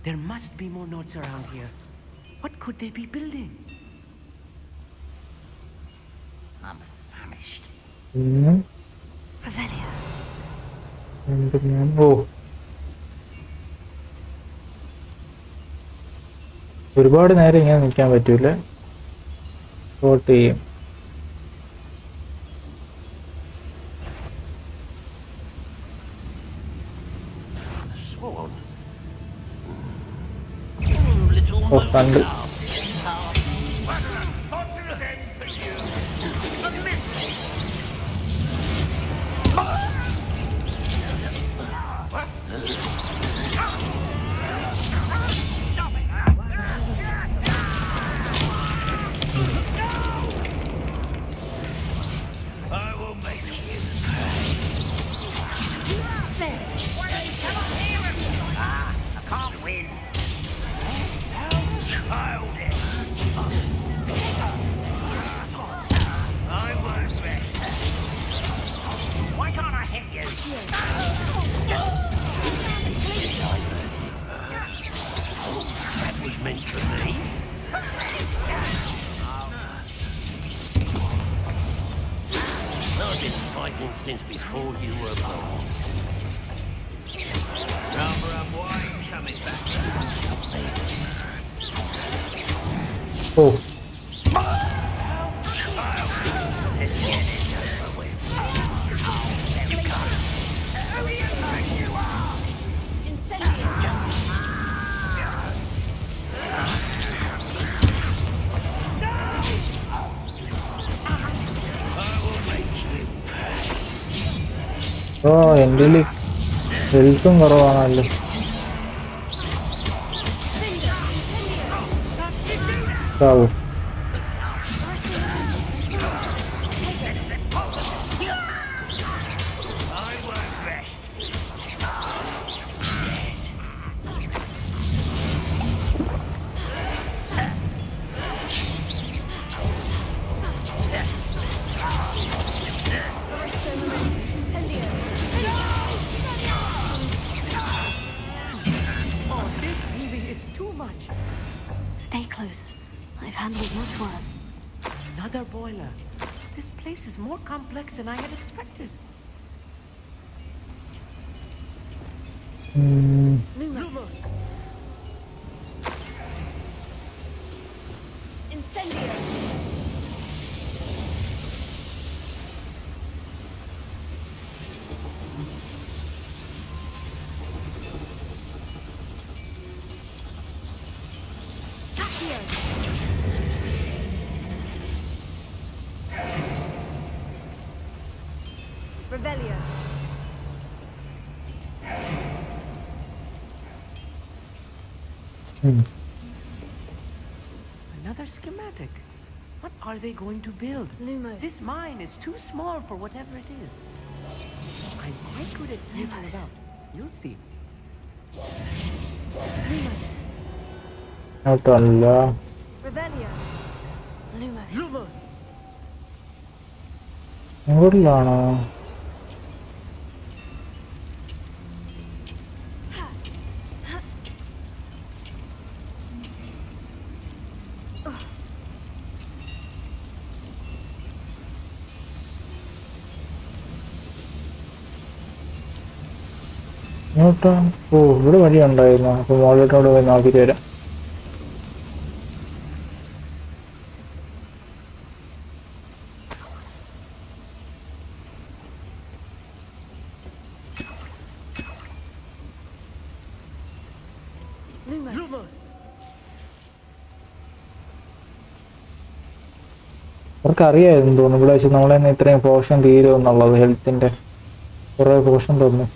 There must be more notes around here. What could they be building? I'm famished. Revelio. ഒരുപാട് നേരം ഇങ്ങനെ നിൽക്കാൻ പറ്റൂല. Vote ചെയ്യും. Swan. Little കണ്ട്. Meant for me. I've been fighting since before you were born. Rubber wine coming back. Oh. Let's get this over with. You can't. Hurry up, like you are. Incendio! ഓ എൻ്റെ ഹെൽത്തും കുറവാണല്ലോ. ആവും. Stay close. I've handled much worse. Another boiler. This place is more complex than I had expected. Lumos. Incendio. Accio. Revelio. Another schematic. What are they going to build? Lumos. This mine is too small for whatever it is. I'm quite good at sneaking Lumos. about. You'll see. Lumos. അതല്ല. Revelio. Lumos. Lumos! മുകളിലാണോ? ഇങ്ങോട്ടാ? ഓ ഇവിടെ വഴി ഉണ്ടായിരുന്നു. അപ്പൊ മുകളിലോട്ടോട് പോയി നോക്കിട്ട് വരാം. Lumos. Lumos. അവർക്ക് അറിയായിരുന്നു തോന്നുന്നു ഇവിടെ വെച്ച് നമ്മളെ തന്നെ ഇത്രയും പോഷൻ തീരുമെന്നുള്ളത്. ഹെൽത്തിന്റെ കുറെ പോഷൻ തന്നു.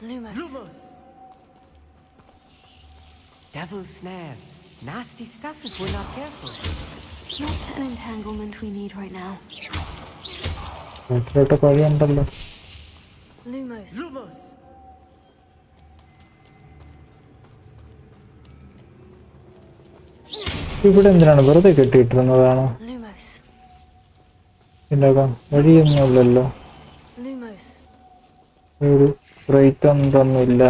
Lumos. Lumos. Devil's snare. Nasty stuff if we're not careful. Not an entanglement we need right now. വീട്ടിലോട്ട് കഴിയുണ്ടല്ലോ. Lumos. Lumos. ഇവിടെ എന്തിനാണ് വെറുതെ കെട്ടിയിട്ടിരുന്നതാണോ? Lumos. ഇതിനകം വഴിയൊന്നുമില്ലല്ലോ. Lumos. ഒരു റേറ്റ് ഒന്നുമില്ല.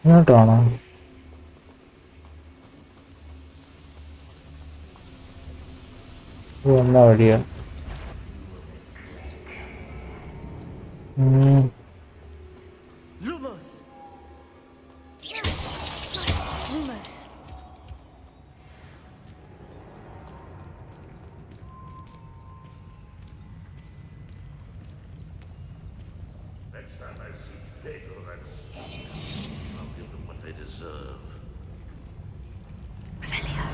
ഇങ്ങോട്ടാണോ? വന്ന വഴിയാ. Lumos. Lumos. Next time I see Fago and Speak, I'll give them what they deserve. Revelio.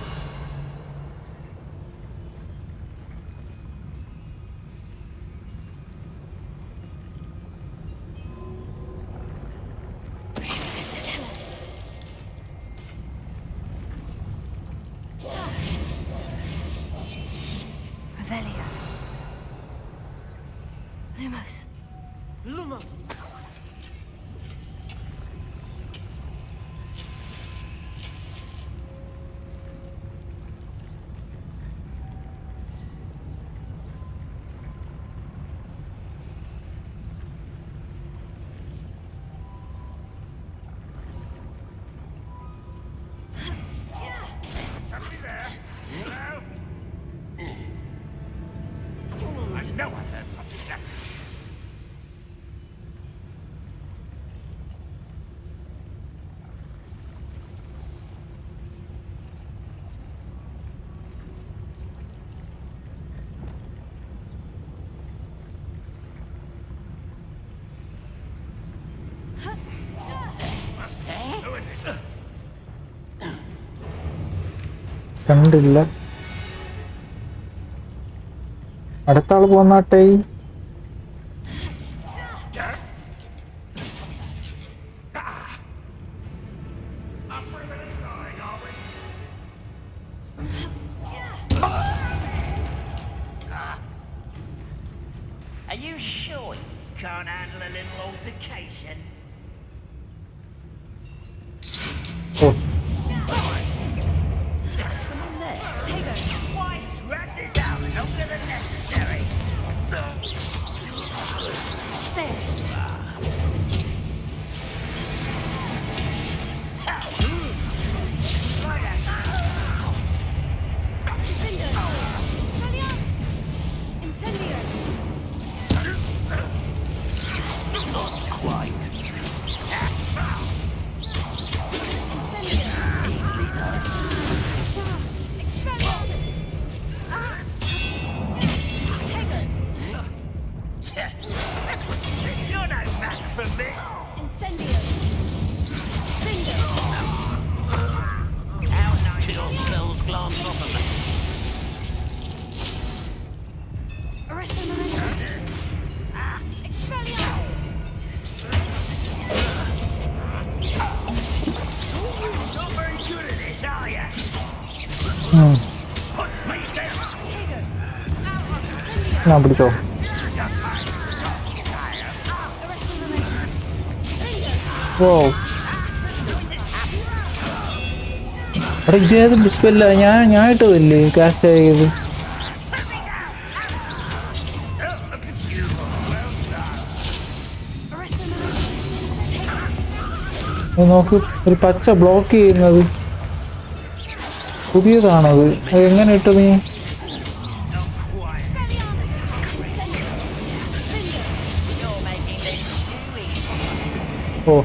Revelio. Lumos. Lumos. Somebody there? Hello? I know I heard something there. Who is it? കണ്ടില്ല. അടുത്ത ആള് പോന്നാട്ടെ. Are you sure you can't handle a little altercation? Oh, Someone there. Why? Rat this out longer than necessary. Incendio. Not quite. Easily done. You're no match for me. Incendio. How nice your spells glance off of me. Arrest momentum. Expelliarmus. Not very good at this, are you? ഉം. Put me down. ഞാൻ പിടിച്ചോ. ഓ, അവിടെ ഇതേത് സ്പെല്ല ഞാൻ ഇട്ടതല്ലേ cast ചെയ്ത്. നോക്ക്, ഒരു പച്ച ബ്ലോക്ക് ചെയ്യുന്നത്. പുതിയതാണത്. അത് എങ്ങനെ ഇട്ടു നീ? ഓ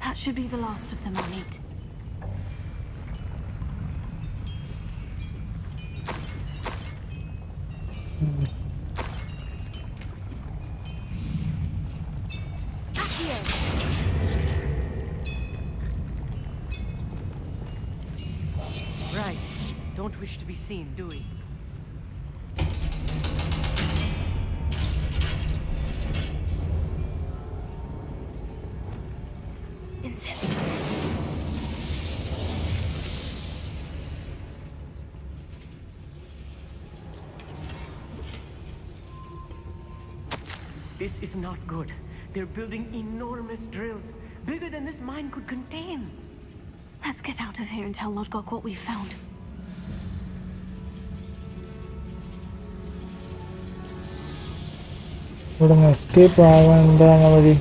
That should be the last of them, Amit. Right. Don't wish to be seen, do we? Incendio. This is not good. They're building enormous drills, bigger than this mine could contain. Let's get out of here and tell Lodgok what we've found. ഇവിടെ escape ആവാൻ എന്താണ് വഴി?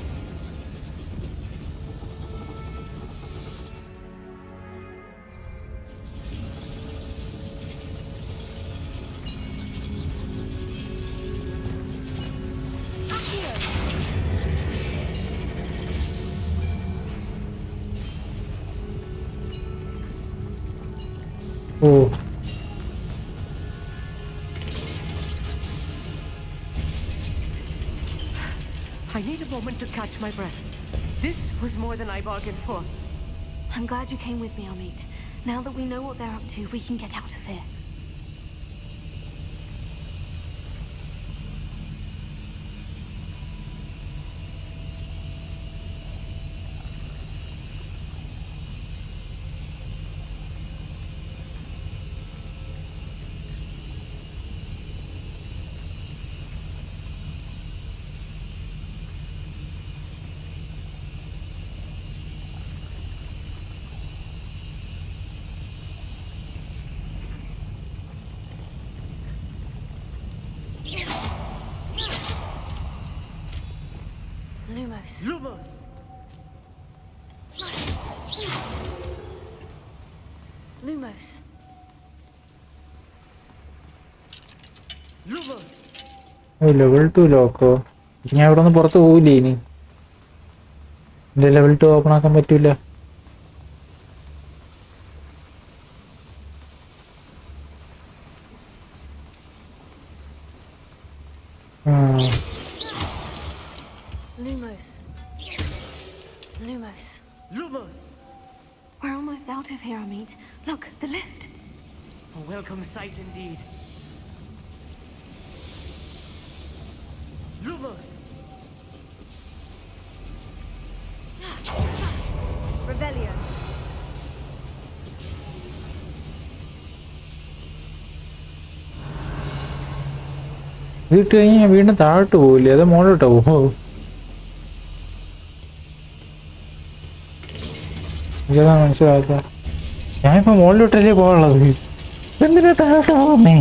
ഓ I need a moment to catch my breath. This was more than I bargained for. I'm glad you came with me, Amit. Now that we know what they're up to, we can get out of here. Lumos. Lumos! Lumos. Lumos! Level 2 loco? ഞാൻ ഇവിടെ നിന്ന് പുറത്ത് പോവില്ലേ ഇനി? എന്റെ level 2 open ആക്കാൻ പറ്റൂല. Lumos. Lumos. Lumos! We're almost out of here, Amit. Look, the lift. A welcome sight indeed. Lumos! Revelio. വീട്ട് കഴിഞ്ഞ് ഞാൻ വീണ്ടും താഴോട്ട് പോവില്ലേ? അത് മോളോട്ടോ പോകും? എനിക്കതാ മനസ്സിലാക്കുക. ഞാനിപ്പോ മുകളിലോട്ടല്ലേ പോകാനുള്ളത്, എന്തിനാ താഴോട്ട് പോകുന്നേ?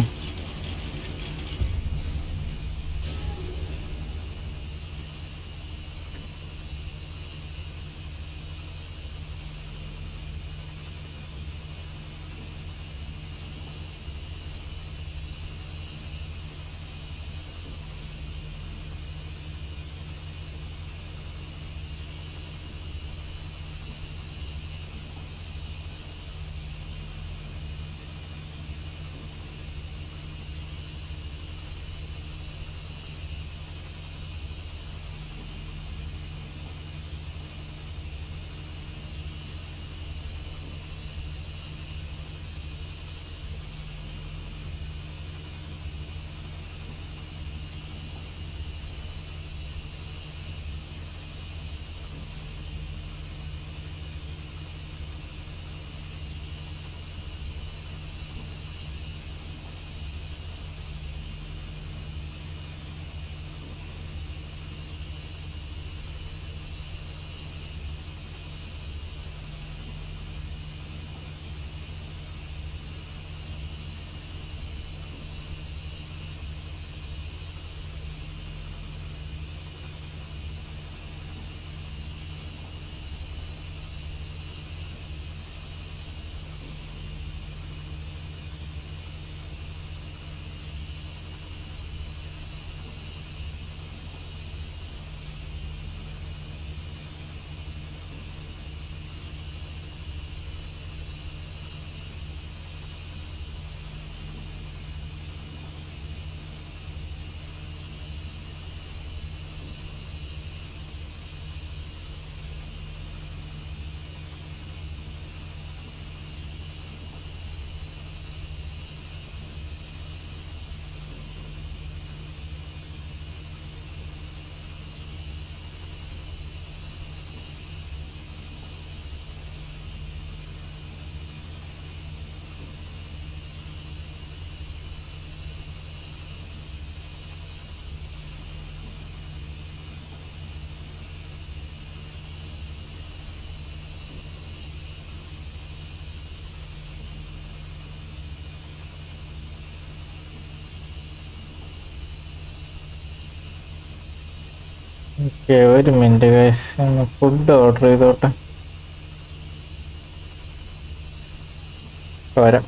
ഓക്കെ, ഒരു മിനിറ്റ് ഗൈസ്, ഒന്ന് ഫുഡ് ഓർഡർ ചെയ്തോട്ടെ. വരാം.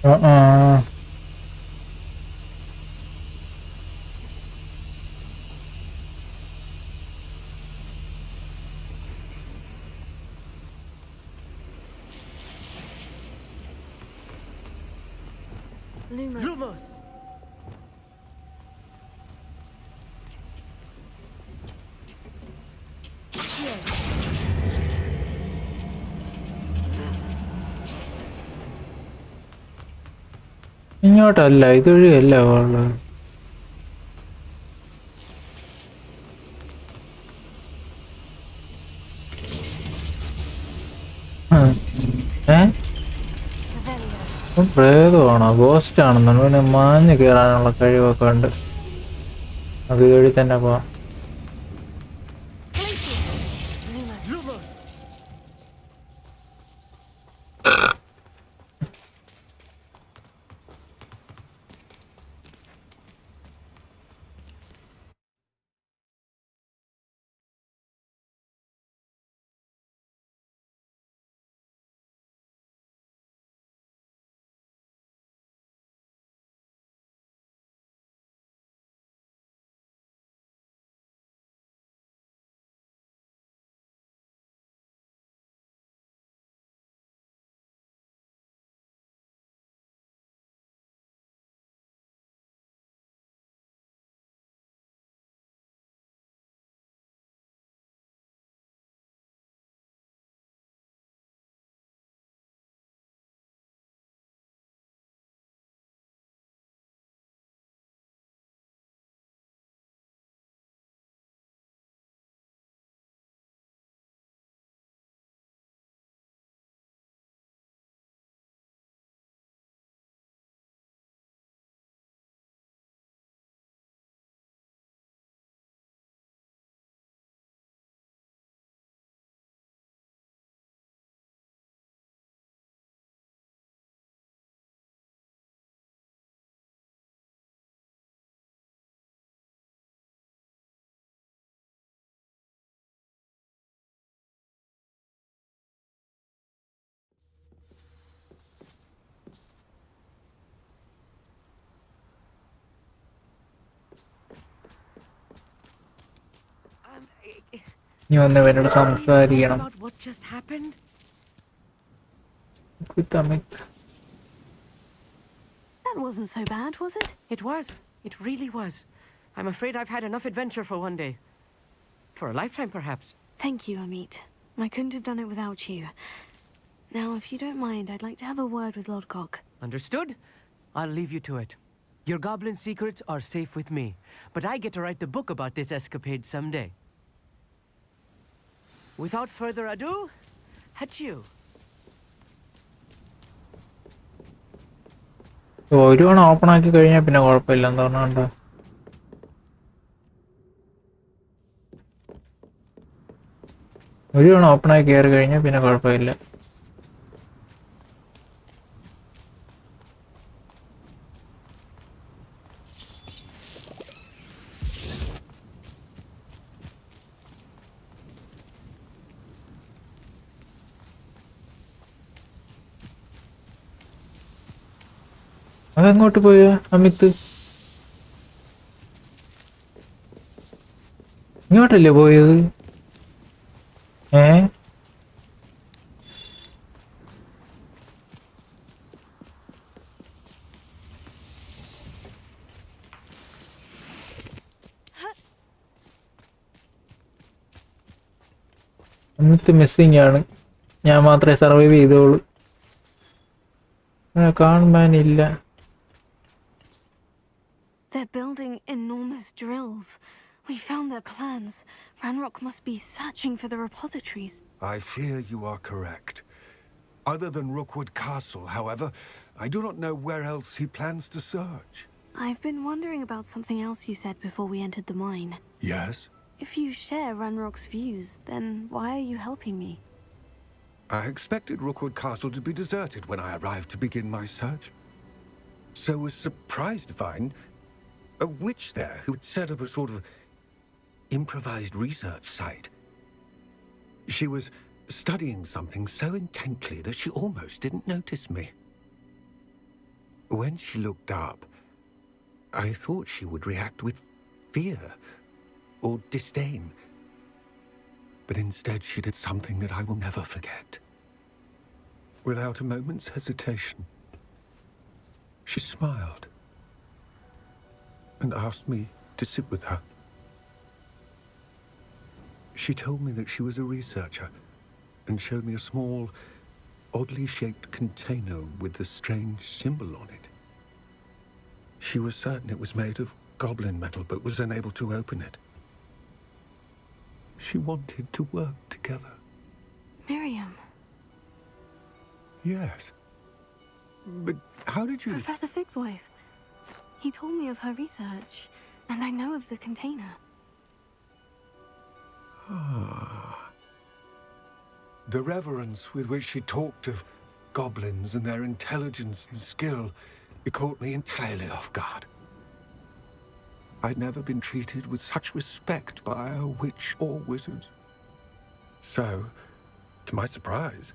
Lumos. Lumos! ഇങ്ങോട്ടല്ല, ഇതുവഴിയല്ല ഉള്ളത്. പ്രേതമാണോ ഗോസ്റ്റ് ആണെന്നാണ് പിന്നെ മാഞ്ഞ് കയറാനുള്ള കഴിവൊക്കെ ഉണ്ട്. അത് ഇതുവഴി തന്നെ പോവാം. നീ ഒന്ന് ഇവരോട് സംസാരിക്കണം. About what just happened? That wasn't so bad, was it? It was. It really was. I'm afraid I've had enough adventure for one day. For a lifetime, perhaps. Thank you, Amit. I couldn't have done it without you. Now, if you don't mind, I'd like to have a word with Lodgok. Understood? I'll leave you to it. Your goblin secrets are safe with me, but I get to write the book about this escapade someday. Without further ado, adieu. ഒരു തവണ open ആക്കി കഴിഞ്ഞാൽ പിന്നെ കുഴപ്പമില്ല. എന്താ പറഞ്ഞാ ഒരു തവണ ഓപ്പൺ ആക്കി കയറി കഴിഞ്ഞാൽ പിന്നെ കുഴപ്പമില്ല. അതെങ്ങോട്ട് പോയ അമിത്? ഇങ്ങോട്ടല്ലേ പോയത്? അമിത് മിസ്സിങ് ആണ്. ഞാൻ മാത്രമേ സർവൈവ് ചെയ്തോളൂ. കാണുവാനില്ല. They're building enormous drills. We found their plans. Ranrock must be searching for the repositories. I fear you are correct. Other than Rookwood Castle, however, I do not know where else he plans to search. I've been wondering about something else you said before we entered the mine. Yes? If you share Ranrock's views, then why are you helping me? I expected Rookwood Castle to be deserted when I arrived to begin my search. So was surprised to find a witch there who had set up a sort of improvised research site. She was studying something so intently that she almost didn't notice me. When she looked up, I thought she would react with fear or disdain. But instead, she did something that I will never forget. Without a moment's hesitation, she smiled and asked me to sit with her. She told me that she was a researcher and showed me a small, oddly shaped container with a strange symbol on it. She was certain it was made of goblin metal, but was unable to open it. She wanted to work together. Miriam. Yes. But how did you... Professor Fig's wife. He told me of her research, and I know of the container. The reverence with which she talked of goblins and their intelligence and skill, it caught me entirely off guard. I'd never been treated with such respect by a witch or wizard. So, to my surprise,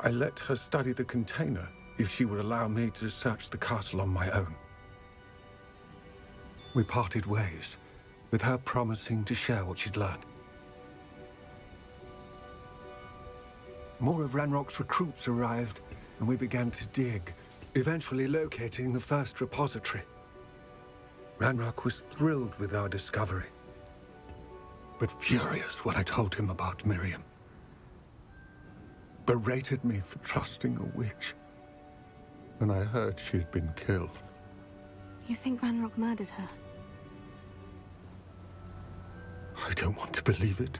I let her study the container if she would allow me to search the castle on my own. We parted ways, with her promising to share what she'd learned. More of Ranrock's recruits arrived, and we began to dig, eventually locating the first repository. Ranrock was thrilled with our discovery, but furious when I told him about Miriam. Berated me for trusting a witch, and I heard she'd been killed. You think Ranrock murdered her? I don't want to believe it,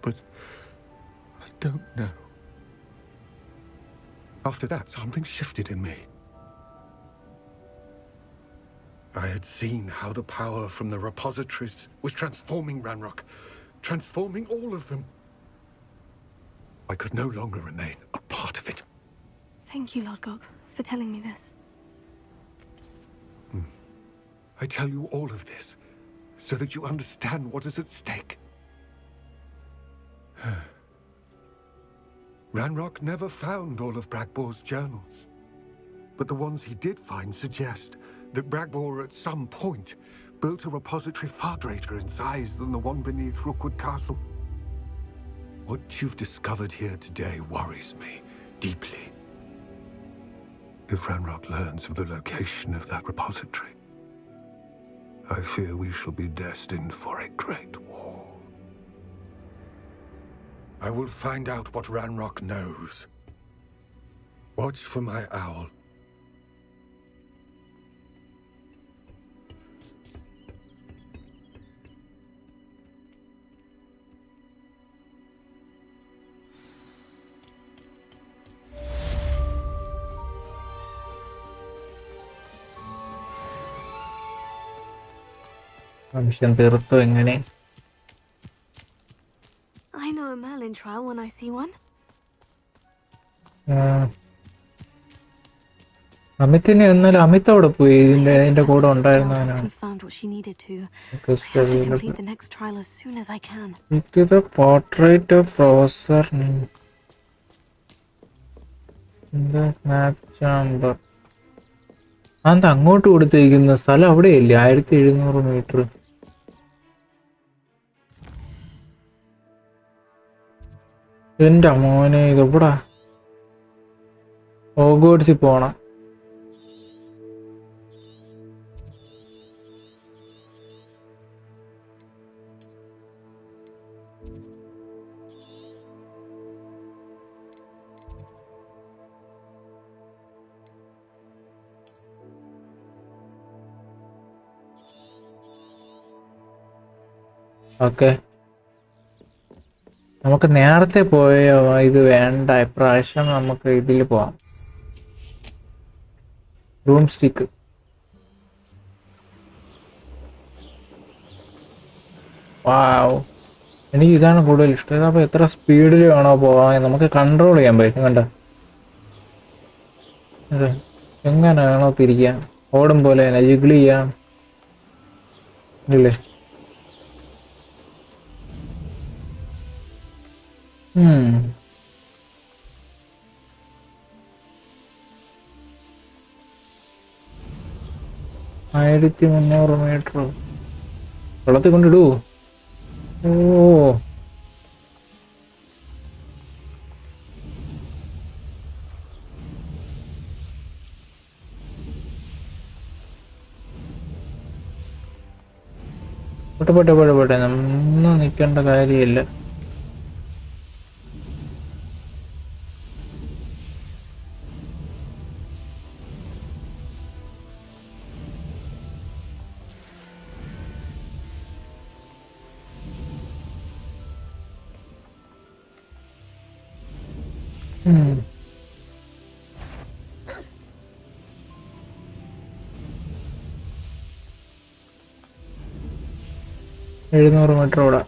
but I don't know. After that, something shifted in me. I had seen how the power from the repositories was transforming Ranrock, transforming all of them. I could no longer remain a part of it. Thank you, Lodgok, for telling me this. I tell you all of this so that you understand what is at stake. Ranrock never found all of Bragbor's journals, but the ones he did find suggest that Bragbor at some point built a repository far greater in size than the one beneath Rookwood Castle. What you've discovered here today worries me deeply. If Ranrock learns of the location of that repository, I fear we shall be destined for a great war. I will find out what Ranrock knows. Watch for my owl. Mission തീർത്തു എങ്ങനെ? I know a Merlin trial when I see one. അമിത്തിനെ എന്നാലും അമിത് അവിടെ പോയി. ഇതിന്റെ കൂടെ Professor Fitzgerald has ഉണ്ടായിരുന്നവനാണ്. confirmed what she needed to. I have to complete the next trial as soon as I can. It is a portrait of Professor in the map chamber. അതെന്താ അങ്ങോട്ട് കൊടുത്തിരിക്കുന്ന സ്ഥലം അവിടെയല്ലേ? 1700 metre. എന്റെ മോനെ, ഇതെവിടാ? ഹോഗ്വാർട്സിൽ പോണം. Okay, നമുക്ക് നേരത്തെ പോയ ഇത് വേണ്ട. ഇപ്രാവശ്യം നമുക്ക് ഇതിൽ പോവാം. Room stick. വാവ്, എനിക്ക് ഇതാണ് കൂടുതൽ ഇഷ്ടം. ഇതപ്പോൾ എത്ര സ്പീഡിൽ വേണോ പോവാൻ, നമുക്ക് കൺട്രോൾ ചെയ്യാൻ പറ്റും. കണ്ട എങ്ങനെ വേണോ തിരിക്കാം, ഓടും പോലെ തന്നെ ജിഗിൾ ചെയ്യാം ഇല്ലേ? 1300 മീറ്റർ വെള്ളത്തിൽ കൊണ്ടിടൂ. ഓ പോട്ടെ ഒന്നും നിൽക്കേണ്ട കാര്യമില്ല. ഉം. 700 മീറ്റർ ഓടാ.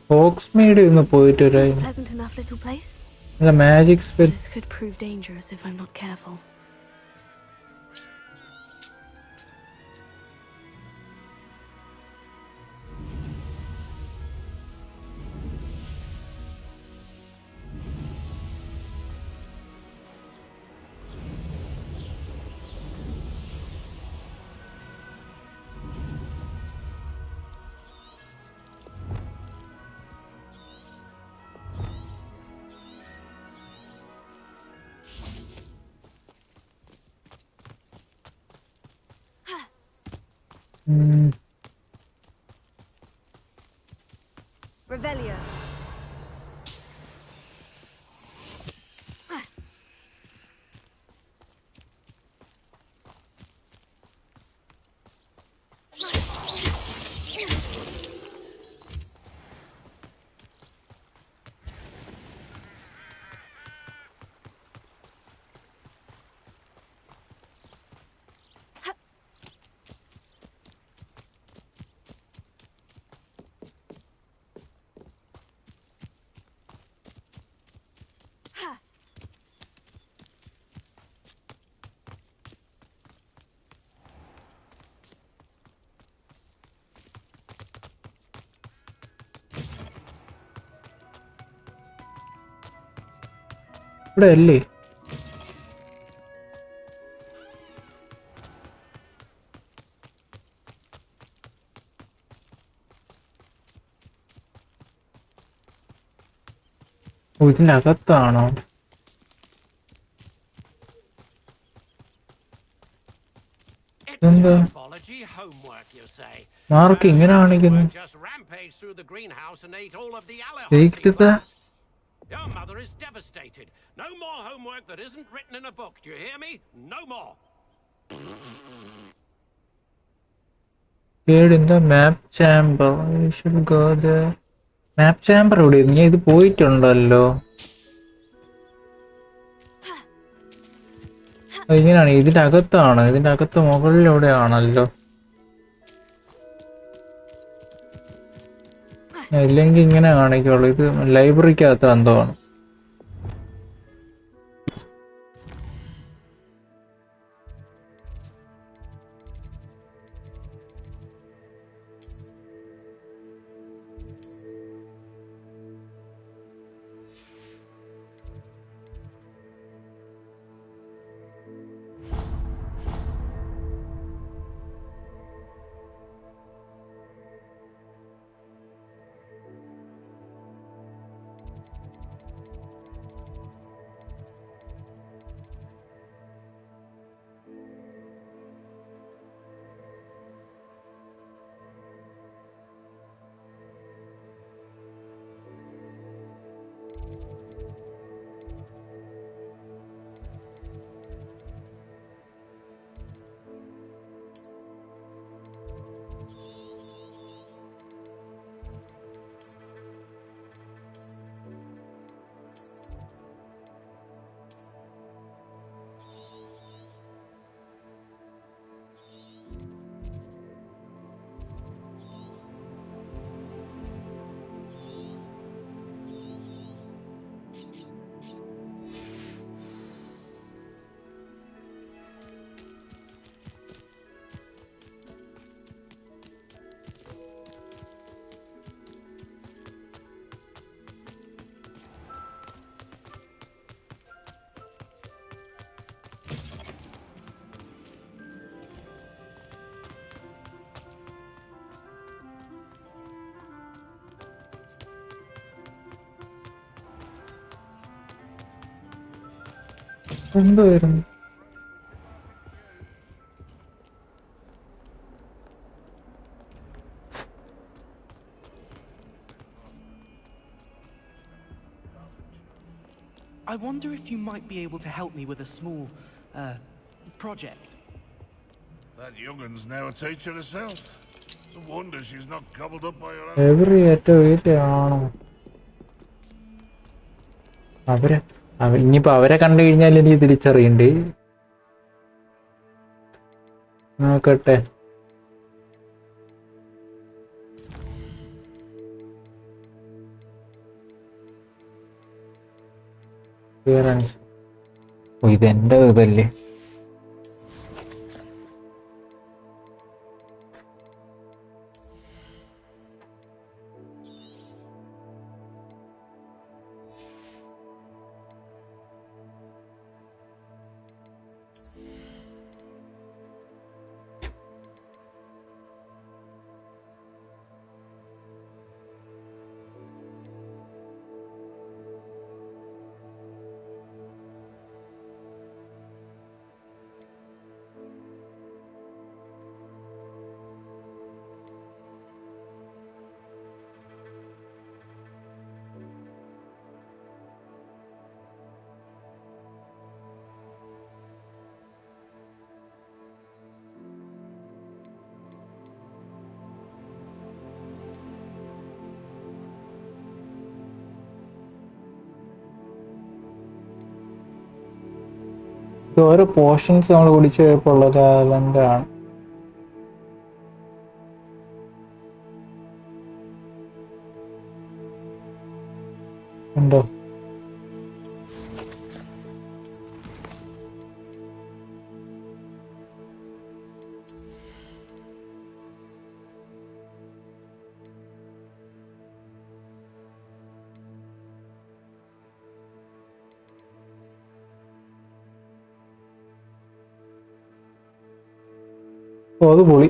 ഹോക്സ്മീഡ് ഒന്ന് പോയിട്ട് Seems a വരാം. pleasant enough little place. അല്ല magic spell. This could prove dangerous if I'm not careful. Revelio. ഇവിടെ അല്ലേ? ഓ ഇതിന്റെ അകത്താണോ? It's herbology homework, you say? Mark ഇങ്ങനെ കാണിക്കുന്നു. Just rampaged through the greenhouse and ate all of the ജയിക്കരുത്. plants. Your mother is devastated. No more homework that isn't written in a book. Do you hear me? No more. In the map chamber. We should go there. Map chamber ഇവിടെ നീ ഇത് പോയിട്ടുണ്ടല്ലോ. ഇങ്ങനെയാണ് ഇതിന്റെ അകത്താണ്. ഇതിന്റെ അകത്ത് മുകളിലെവിടെയാണല്ലോ. ഇല്ലെങ്കിൽ ഇങ്ങനെ കാണിക്കുള്ളൂ. ഇത് ലൈബ്രറിക്കകത്ത് എന്തോ ആണ്. എന്തുവായിരുന്നു? I wonder if you might be able to help me with a small, project. That youngun's now a teacher herself. It's a wonder she's not gobbled up by her own. Every ഏറ്റവും വീട്ടിലാണോ ഇനിയിപ്പോ അവരെ കണ്ടു കഴിഞ്ഞാൽ എനിക്ക് തിരിച്ചറിയണ്ടേ. നോക്കട്ടെ. ഇതെന്റെ ഇതല്ലേ. ഓരോ പോർഷൻസ് നമ്മൾ കുടിച്ചു കഴിയപ്പോൾ ഉള്ള ടാലന്റ് ആണ്. ഉണ്ടോ? ഓ അത് പൊളി.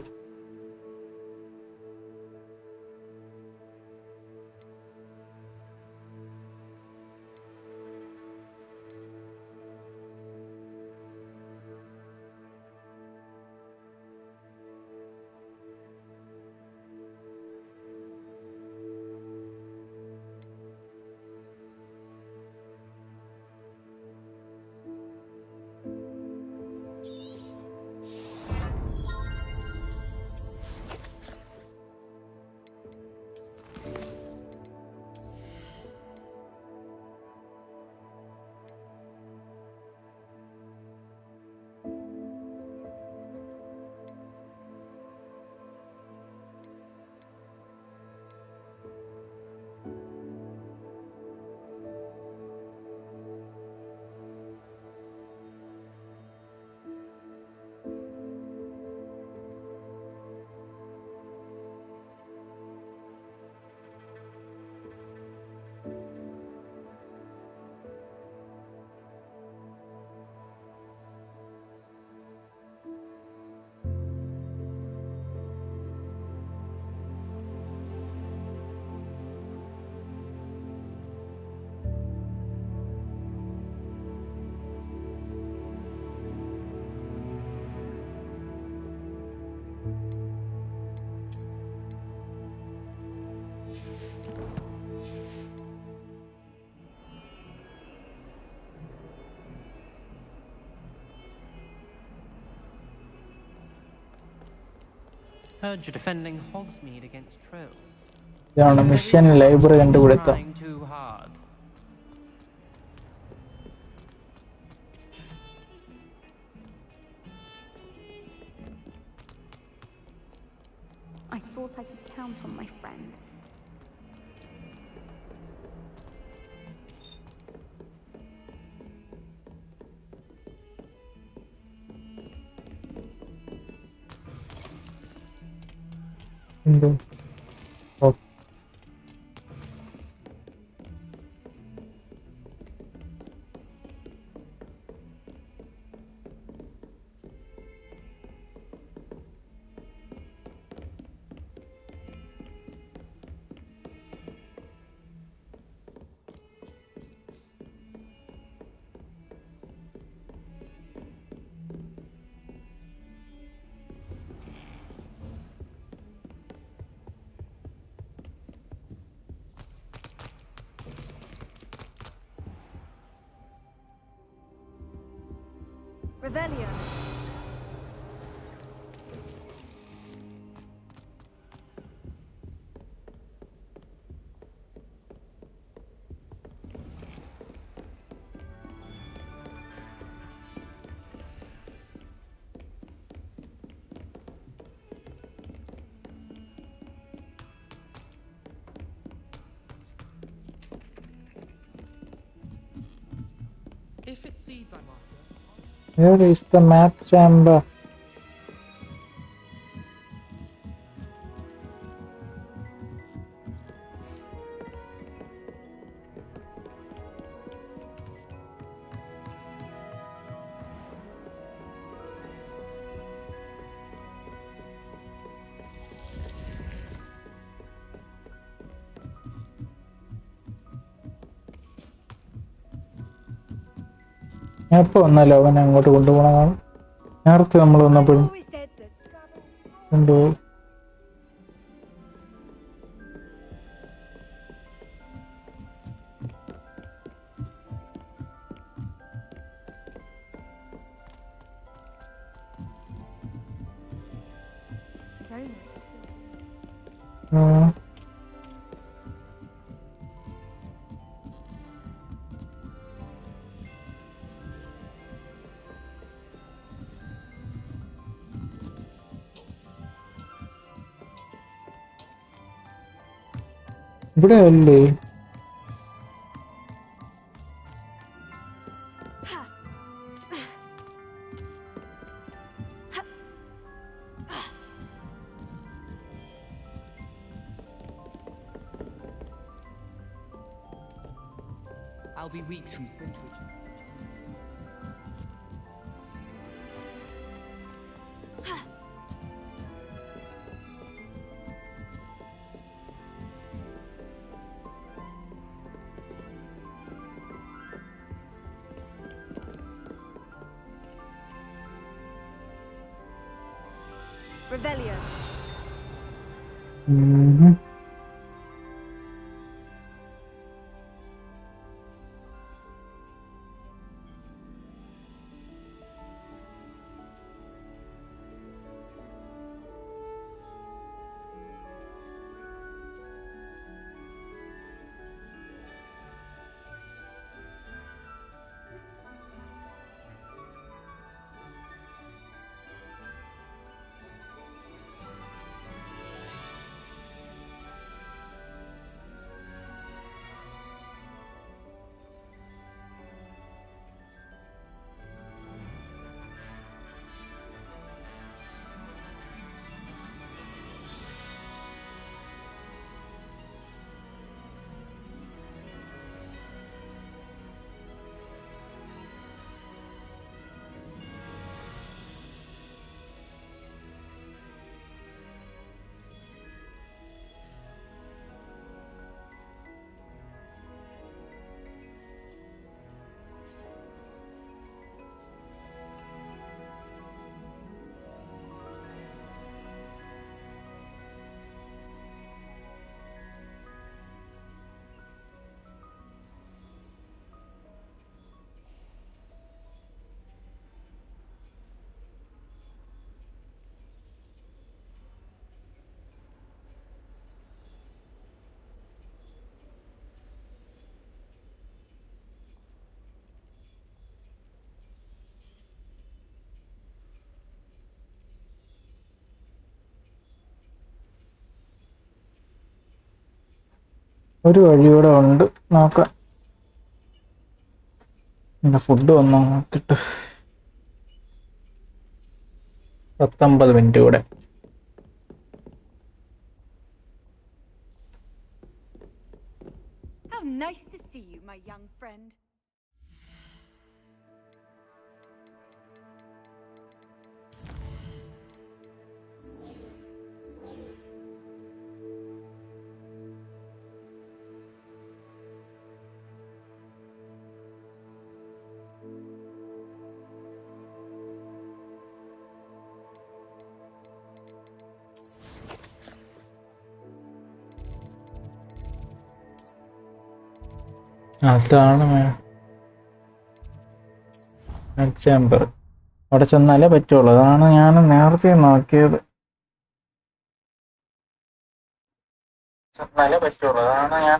Heard you're defending Hogsmeade against trolls. ഇതാണ് മിഷൻ ലൈബ്രറി കണ്ടുപിടുത്തം. Trying too hard. I thought I could count on my friend. എന്തോ Revelio. If it's seeds I'm after. Where is the map chamber? എപ്പോ വന്നാലോ അവനെ അങ്ങോട്ട് കൊണ്ടുപോകണം. നേരത്തെ നമ്മൾ വന്നപ്പോഴും Always said that കൊണ്ടുപോകും. It's very ഇവിടെ അല്ലേ? I'll be weeks from Flintwich. Revelio. ഒരു വഴി ഇവിടെ ഉണ്ട്, നോക്കാം. പിന്നെ ഫുഡ് വന്നോ നോക്കിട്ട്. 19 മിനിറ്റ് കൂടെ. How nice to see you, my young friend. അതാണ് ചേമ്പർ. അവിടെ ചെന്നാലേ പറ്റുള്ളൂ. അതാണ് ഞാൻ നേരത്തെ നോക്കിയത്. ചെന്നാലേ പറ്റുള്ളൂ. അതാണ് ഞാൻ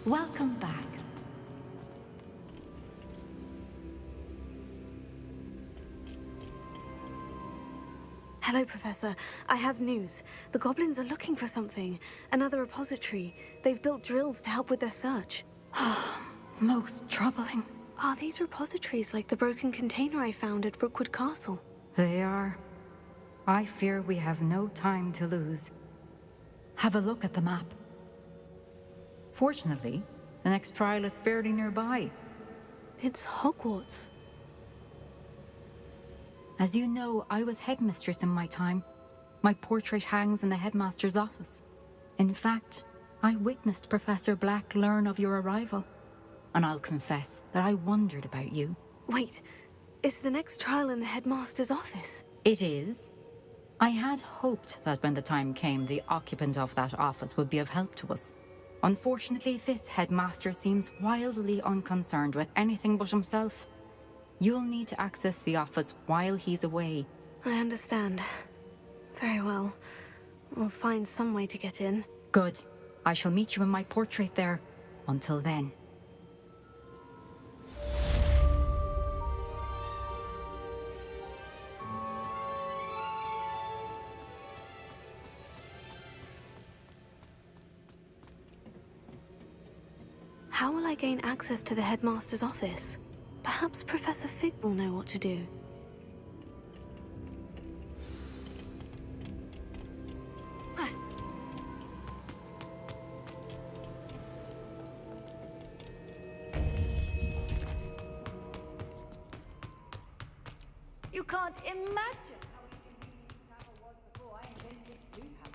Welcome back. Hello, Professor. I have news. The goblins are looking for something. Another repository. They've built drills to help with their search. Most troubling. Are these repositories like the broken container I found at Rookwood Castle? They are. I fear we have no time to lose. Have a look at the map. Fortunately, the next trial is fairly nearby. It's Hogwarts. As you know, I was headmistress in my time. My portrait hangs in the headmaster's office. In fact, I witnessed Professor Black learn of your arrival. And I'll confess that I wondered about you. Wait, is the next trial in the headmaster's office? It is. I had hoped that when the time came, the occupant of that office would be of help to us. Unfortunately, this headmaster seems wildly unconcerned with anything but himself. You'll need to access the office while he's away. I understand. Very well. We'll find some way to get in. Good. I shall meet you in my portrait there. Until then. How will I gain access to the headmaster's office? Perhaps Professor Fig will know what to do. You can't imagine how inconvenient the tower was before I invented food power.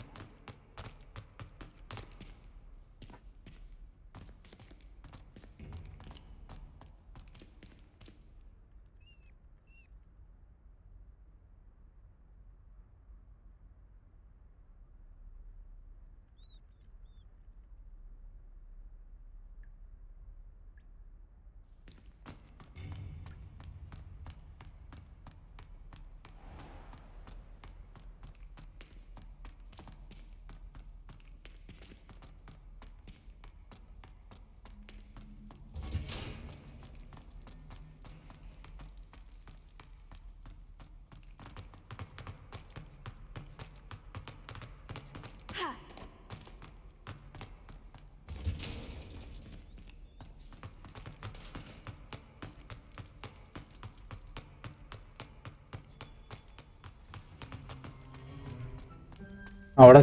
അവിടെ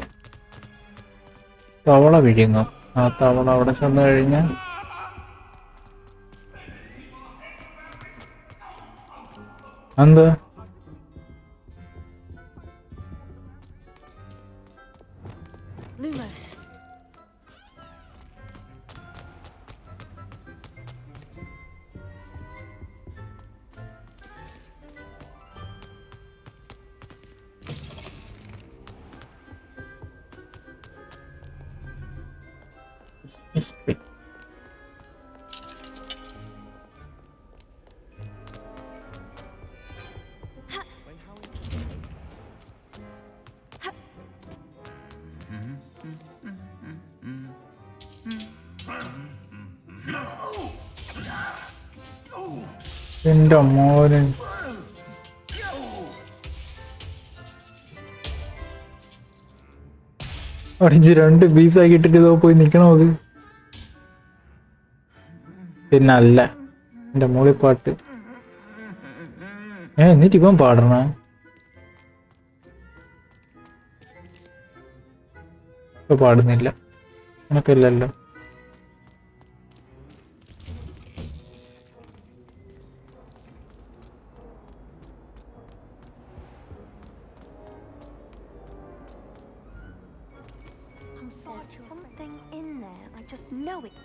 തവള വിഴുങ്ങും. ആ തവള അവിടെ ചെന്ന് കഴിഞ്ഞാൽ എന്ത് Lumos. Speak. എന്റെ മോന് അടിച്ച് 2 പീസാക്കിട്ടിട്ട് ഇതോ പോയി നിക്കണോ അത്? പിന്നല്ല എന്റെ മൂളിപ്പാട്ട്. എന്നിട്ട് ഇവൻ പാടണ ഇപ്പൊ പാടുന്നില്ല, എനക്കല്ലല്ലോ. There's something in there. I just know it.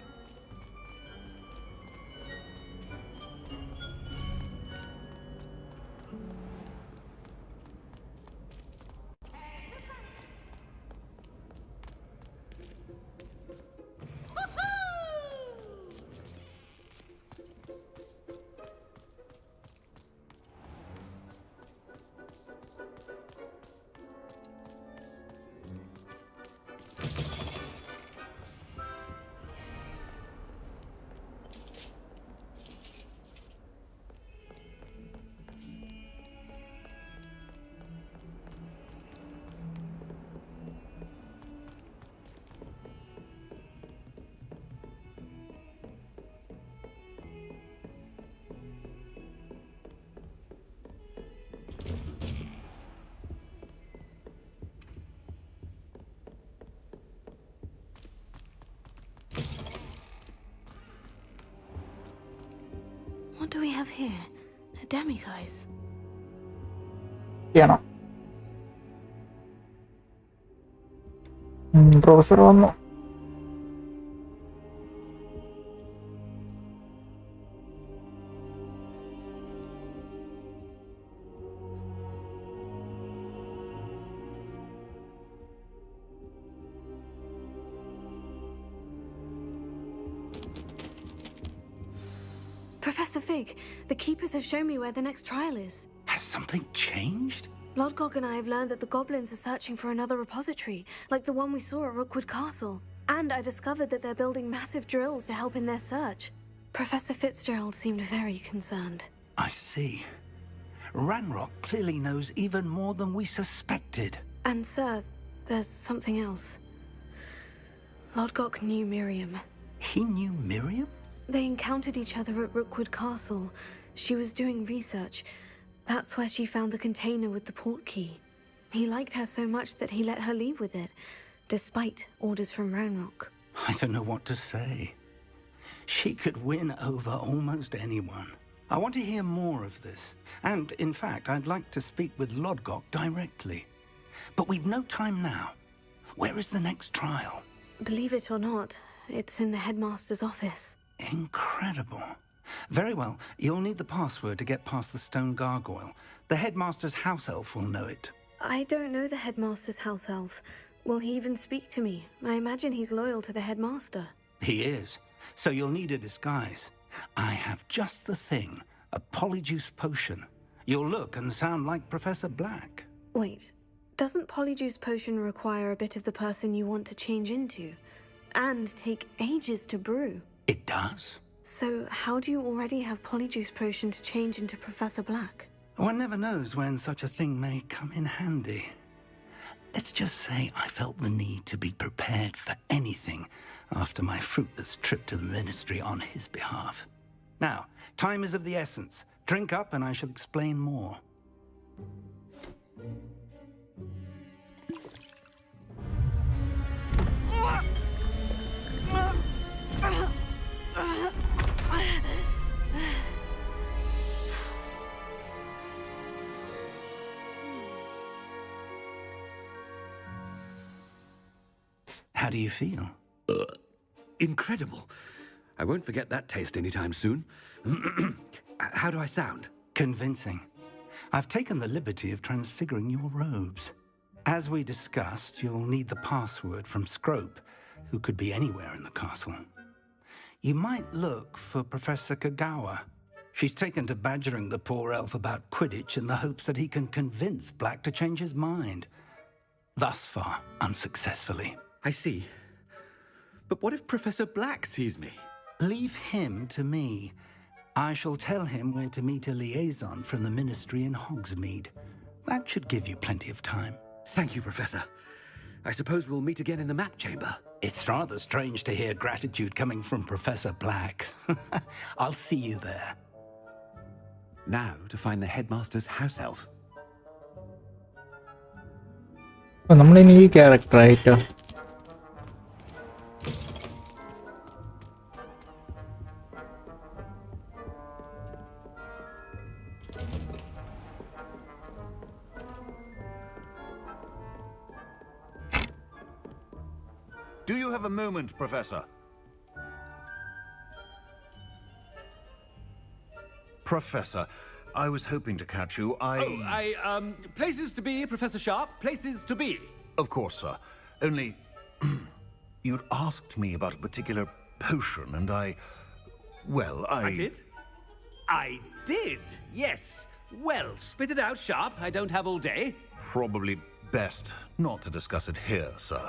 What do we have here? A demiguise. ചെയ്യണം. പ്രൊഫസർ വന്നു. Professor Fig, the Keepers have shown me where the next trial is. Has something changed? Lodgok and I have learned that the goblins are searching for another repository, like the one we saw at Rookwood Castle. And I discovered that they're building massive drills to help in their search. Professor Fitzgerald seemed very concerned. I see. Ranrock clearly knows even more than we suspected. And sir, there's something else. Lodgok knew Miriam. He knew Miriam? They encountered each other at Rookwood Castle. She was doing research. That's where she found the container with the port key. He liked her so much that he let her leave with it, despite orders from Ranrock. I don't know what to say. She could win over almost anyone. I want to hear more of this. And, in fact, I'd like to speak with Lodgok directly. But we've no time now. Where is the next trial? Believe it or not, it's in the headmaster's office. Incredible. Very well. You'll need the password to get past the stone gargoyle. The headmaster's house elf will know it. I don't know the headmaster's house elf. Will he even speak to me? I imagine he's loyal to the headmaster. He is. So you'll need a disguise. I have just the thing. A polyjuice potion. You'll look and sound like Professor Black. Wait, doesn't polyjuice potion require a bit of the person you want to change into? And take ages to brew? It does. So how do you already have polyjuice potion to change into Professor Black? One never knows when such a thing may come in handy. Let's just say I felt the need to be prepared for anything after my fruitless trip to the ministry on his behalf. Now, time is of the essence. Drink up and I shall explain more. How do you feel? Incredible. I won't forget that taste anytime soon. How do I sound? Convincing. I've taken the liberty of transfiguring your robes. As we discussed, you'll need the password from Scrope, who could be anywhere in the castle. You might look for Professor Kagawa. She's taken to badgering the poor elf about Quidditch in the hopes that he can convince Black to change his mind. Thus far, unsuccessfully. I see. But what if Professor Black sees me? Leave him to me. I shall tell him where to meet a liaison from the Ministry in Hogsmeade. That should give you plenty of time. Thank you, Professor. I suppose we'll meet again in the map chamber. It's rather strange to hear gratitude coming from Professor Black. I'll see you there. Now to find the headmaster's house elf. നമ്മളിനി ഈ character ആയിട്ടോ. Do you have a moment, Professor? Professor, I was hoping to catch you. Places to be, Professor Sharp. Places to be. Of course, sir. Only, you'd asked me about a particular potion, and I did? I did, yes. Well, spit it out, Sharp. I don't have all day. Probably best not to discuss it here, sir.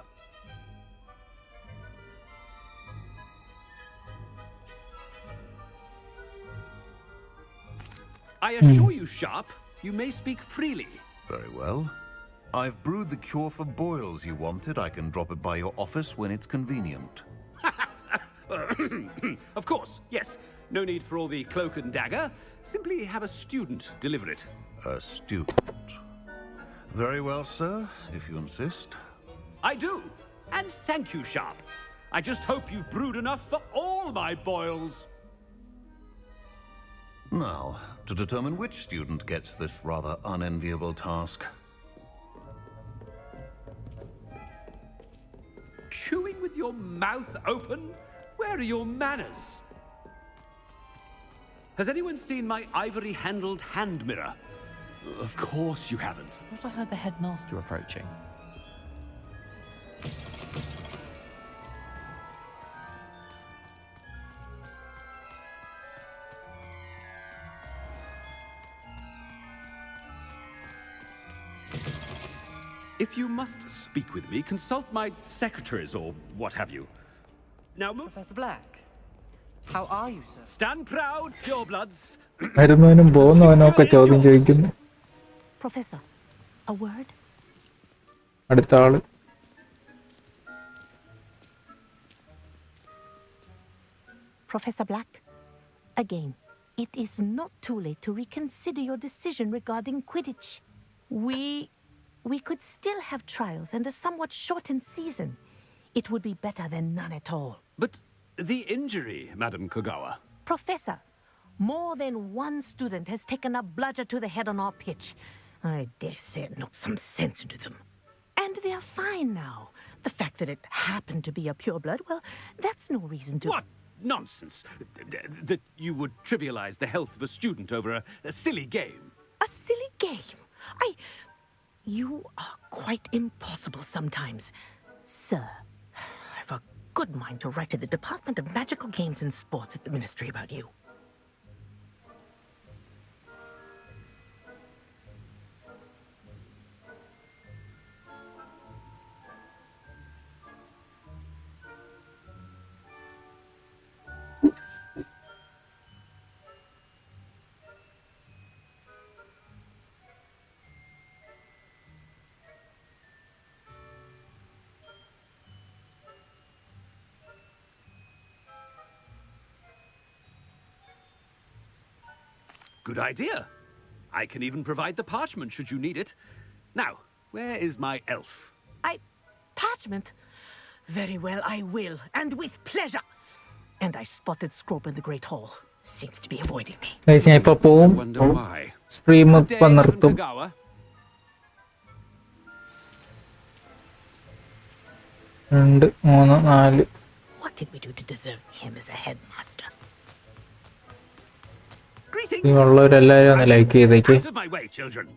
I assure you, Sharp, you may speak freely. Very well. I've brewed the cure for boils you wanted. I can drop it by your office when it's convenient. Of course, yes. No need for all the cloak and dagger. Simply have a student deliver it. A student. Very well, sir, if you insist. I do. And thank you, Sharp. I just hope you've brewed enough for all my boils. Now, to determine which student gets this rather unenviable task. Chewing with your mouth open? Where are your manners? Has anyone seen my ivory-handled hand mirror? Of course you haven't. I thought I heard the headmaster approaching. If you must speak with me, consult my secretaries or what have you. Now move. Professor Black, how are you, sir? Stand proud, purebloods. വരുന്നവനും പോകുന്നവനും ഒക്കെ ചോദ്യം ചോദിക്കുന്നു. Professor, a word? അടുത്ത ആള്. Professor Black, again, it is not too late to reconsider your decision regarding Quidditch. We could still have trials and a somewhat shortened season. It would be better than none at all. But the injury, Madam Kagawa. Professor, more than one student has taken a bludger to the head on our pitch. I dare say it knocked some sense into them. And they are fine now. The fact that it happened to be a pureblood, well, that's no reason to... What nonsense! That you would trivialize the health of a student over a silly game. A silly game? You are quite impossible sometimes. Sir, I've a good mind to write to the Department of Magical Games and Sports at the Ministry about you. Good idea. I can even provide the parchment should you need it. Now, where is my elf? Parchment? Very well, I will, and with pleasure. And I spotted Scrope in the Great Hall. Seems to be avoiding me. Guys, ഞാൻ ഇപ്പൊ പോവും. Stream ഇപ്പൊ നിർത്തും. 2 3 4. What did we do to deserve him as a headmaster? Greetings. ഇനിയുള്ളവരെല്ലാവരും ഒന്ന് like ചെയ്തേക്ക്. Out of my way, children.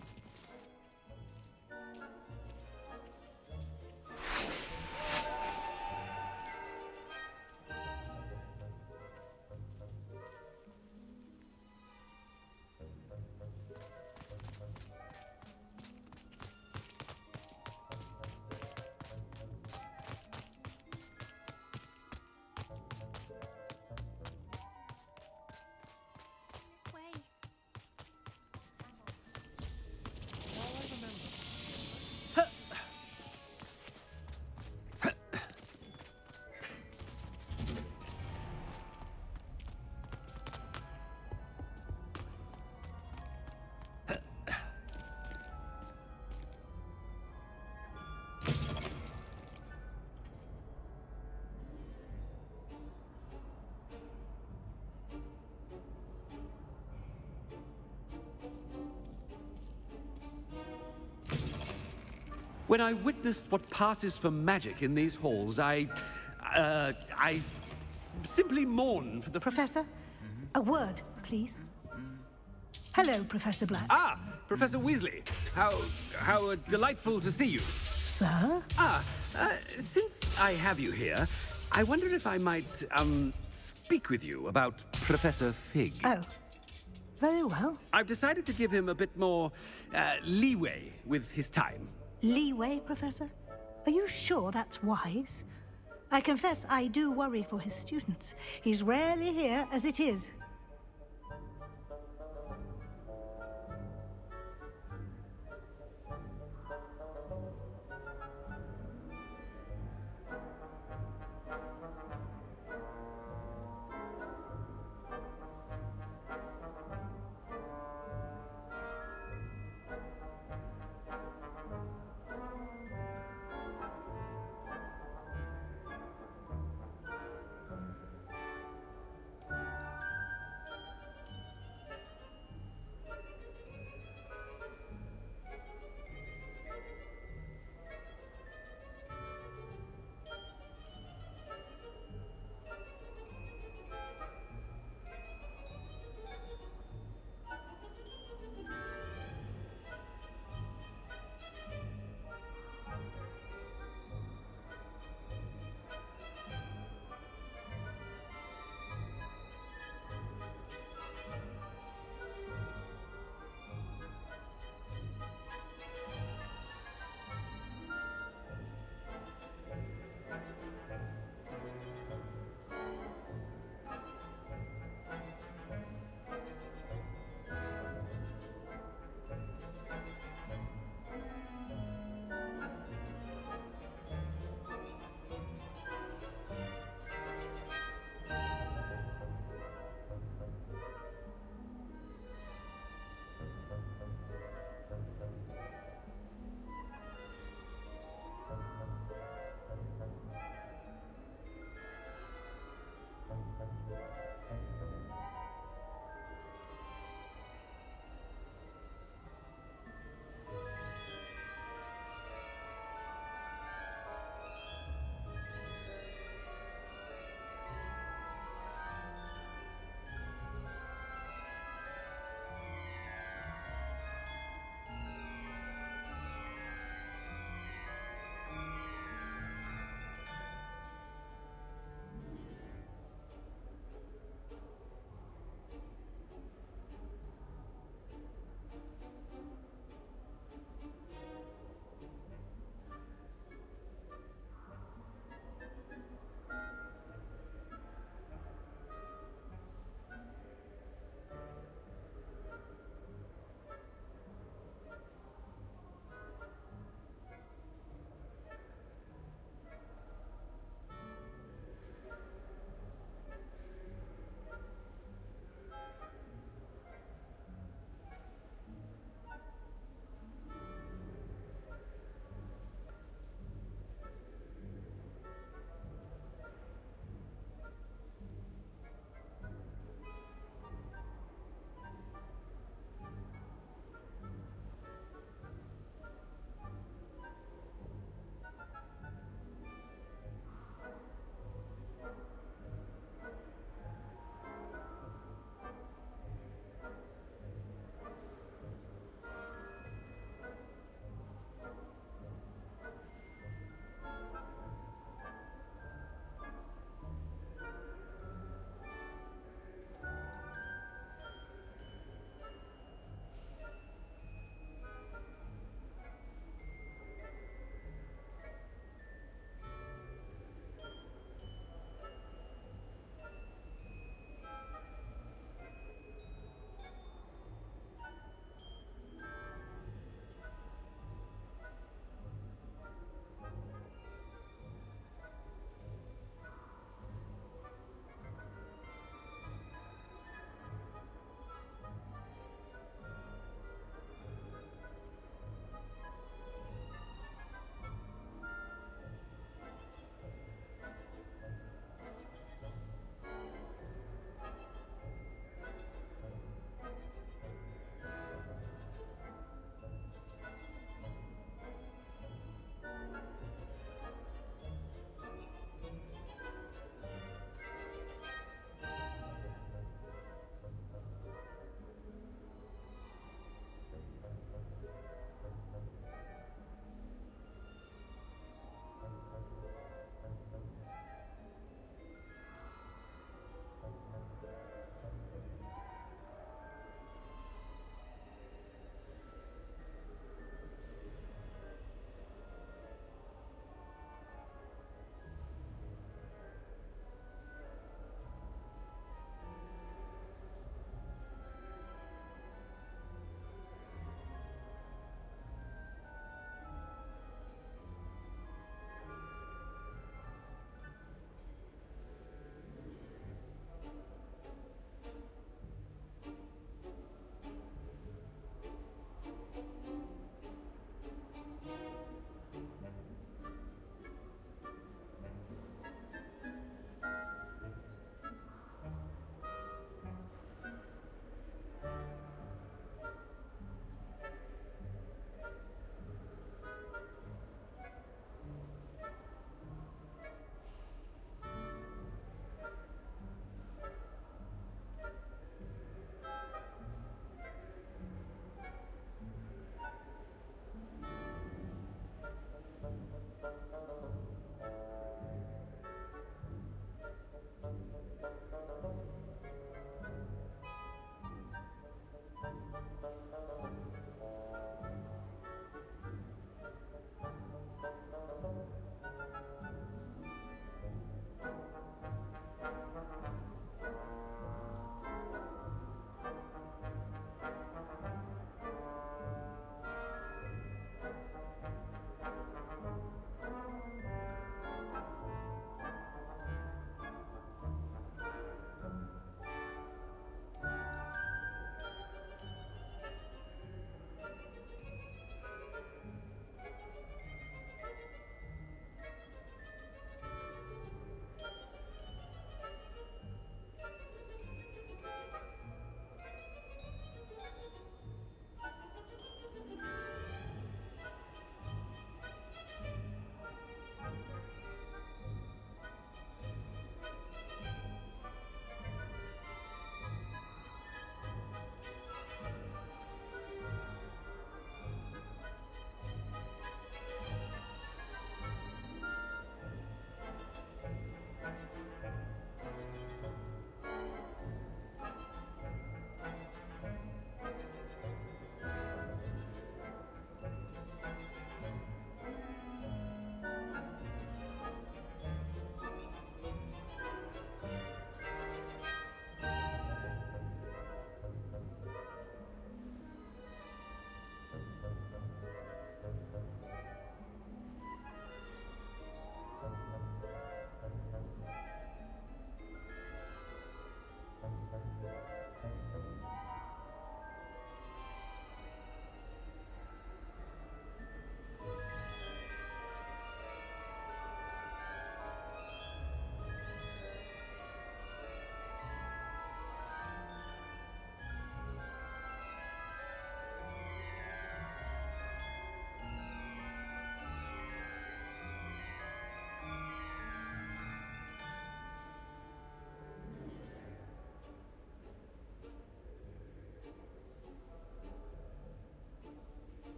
When I witness what passes for magic in these halls, I simply mourn for the... Professor, a word, please. Hello, Professor Black. Ah, Professor Weasley. How delightful to see you. Sir? Since I have you here, I wonder if I might, speak with you about Professor Fig. Oh, very well. I've decided to give him a bit more, leeway with his time. Leeway, Professor? Are you sure that's wise? I confess I do worry for his students. He's rarely here as it is.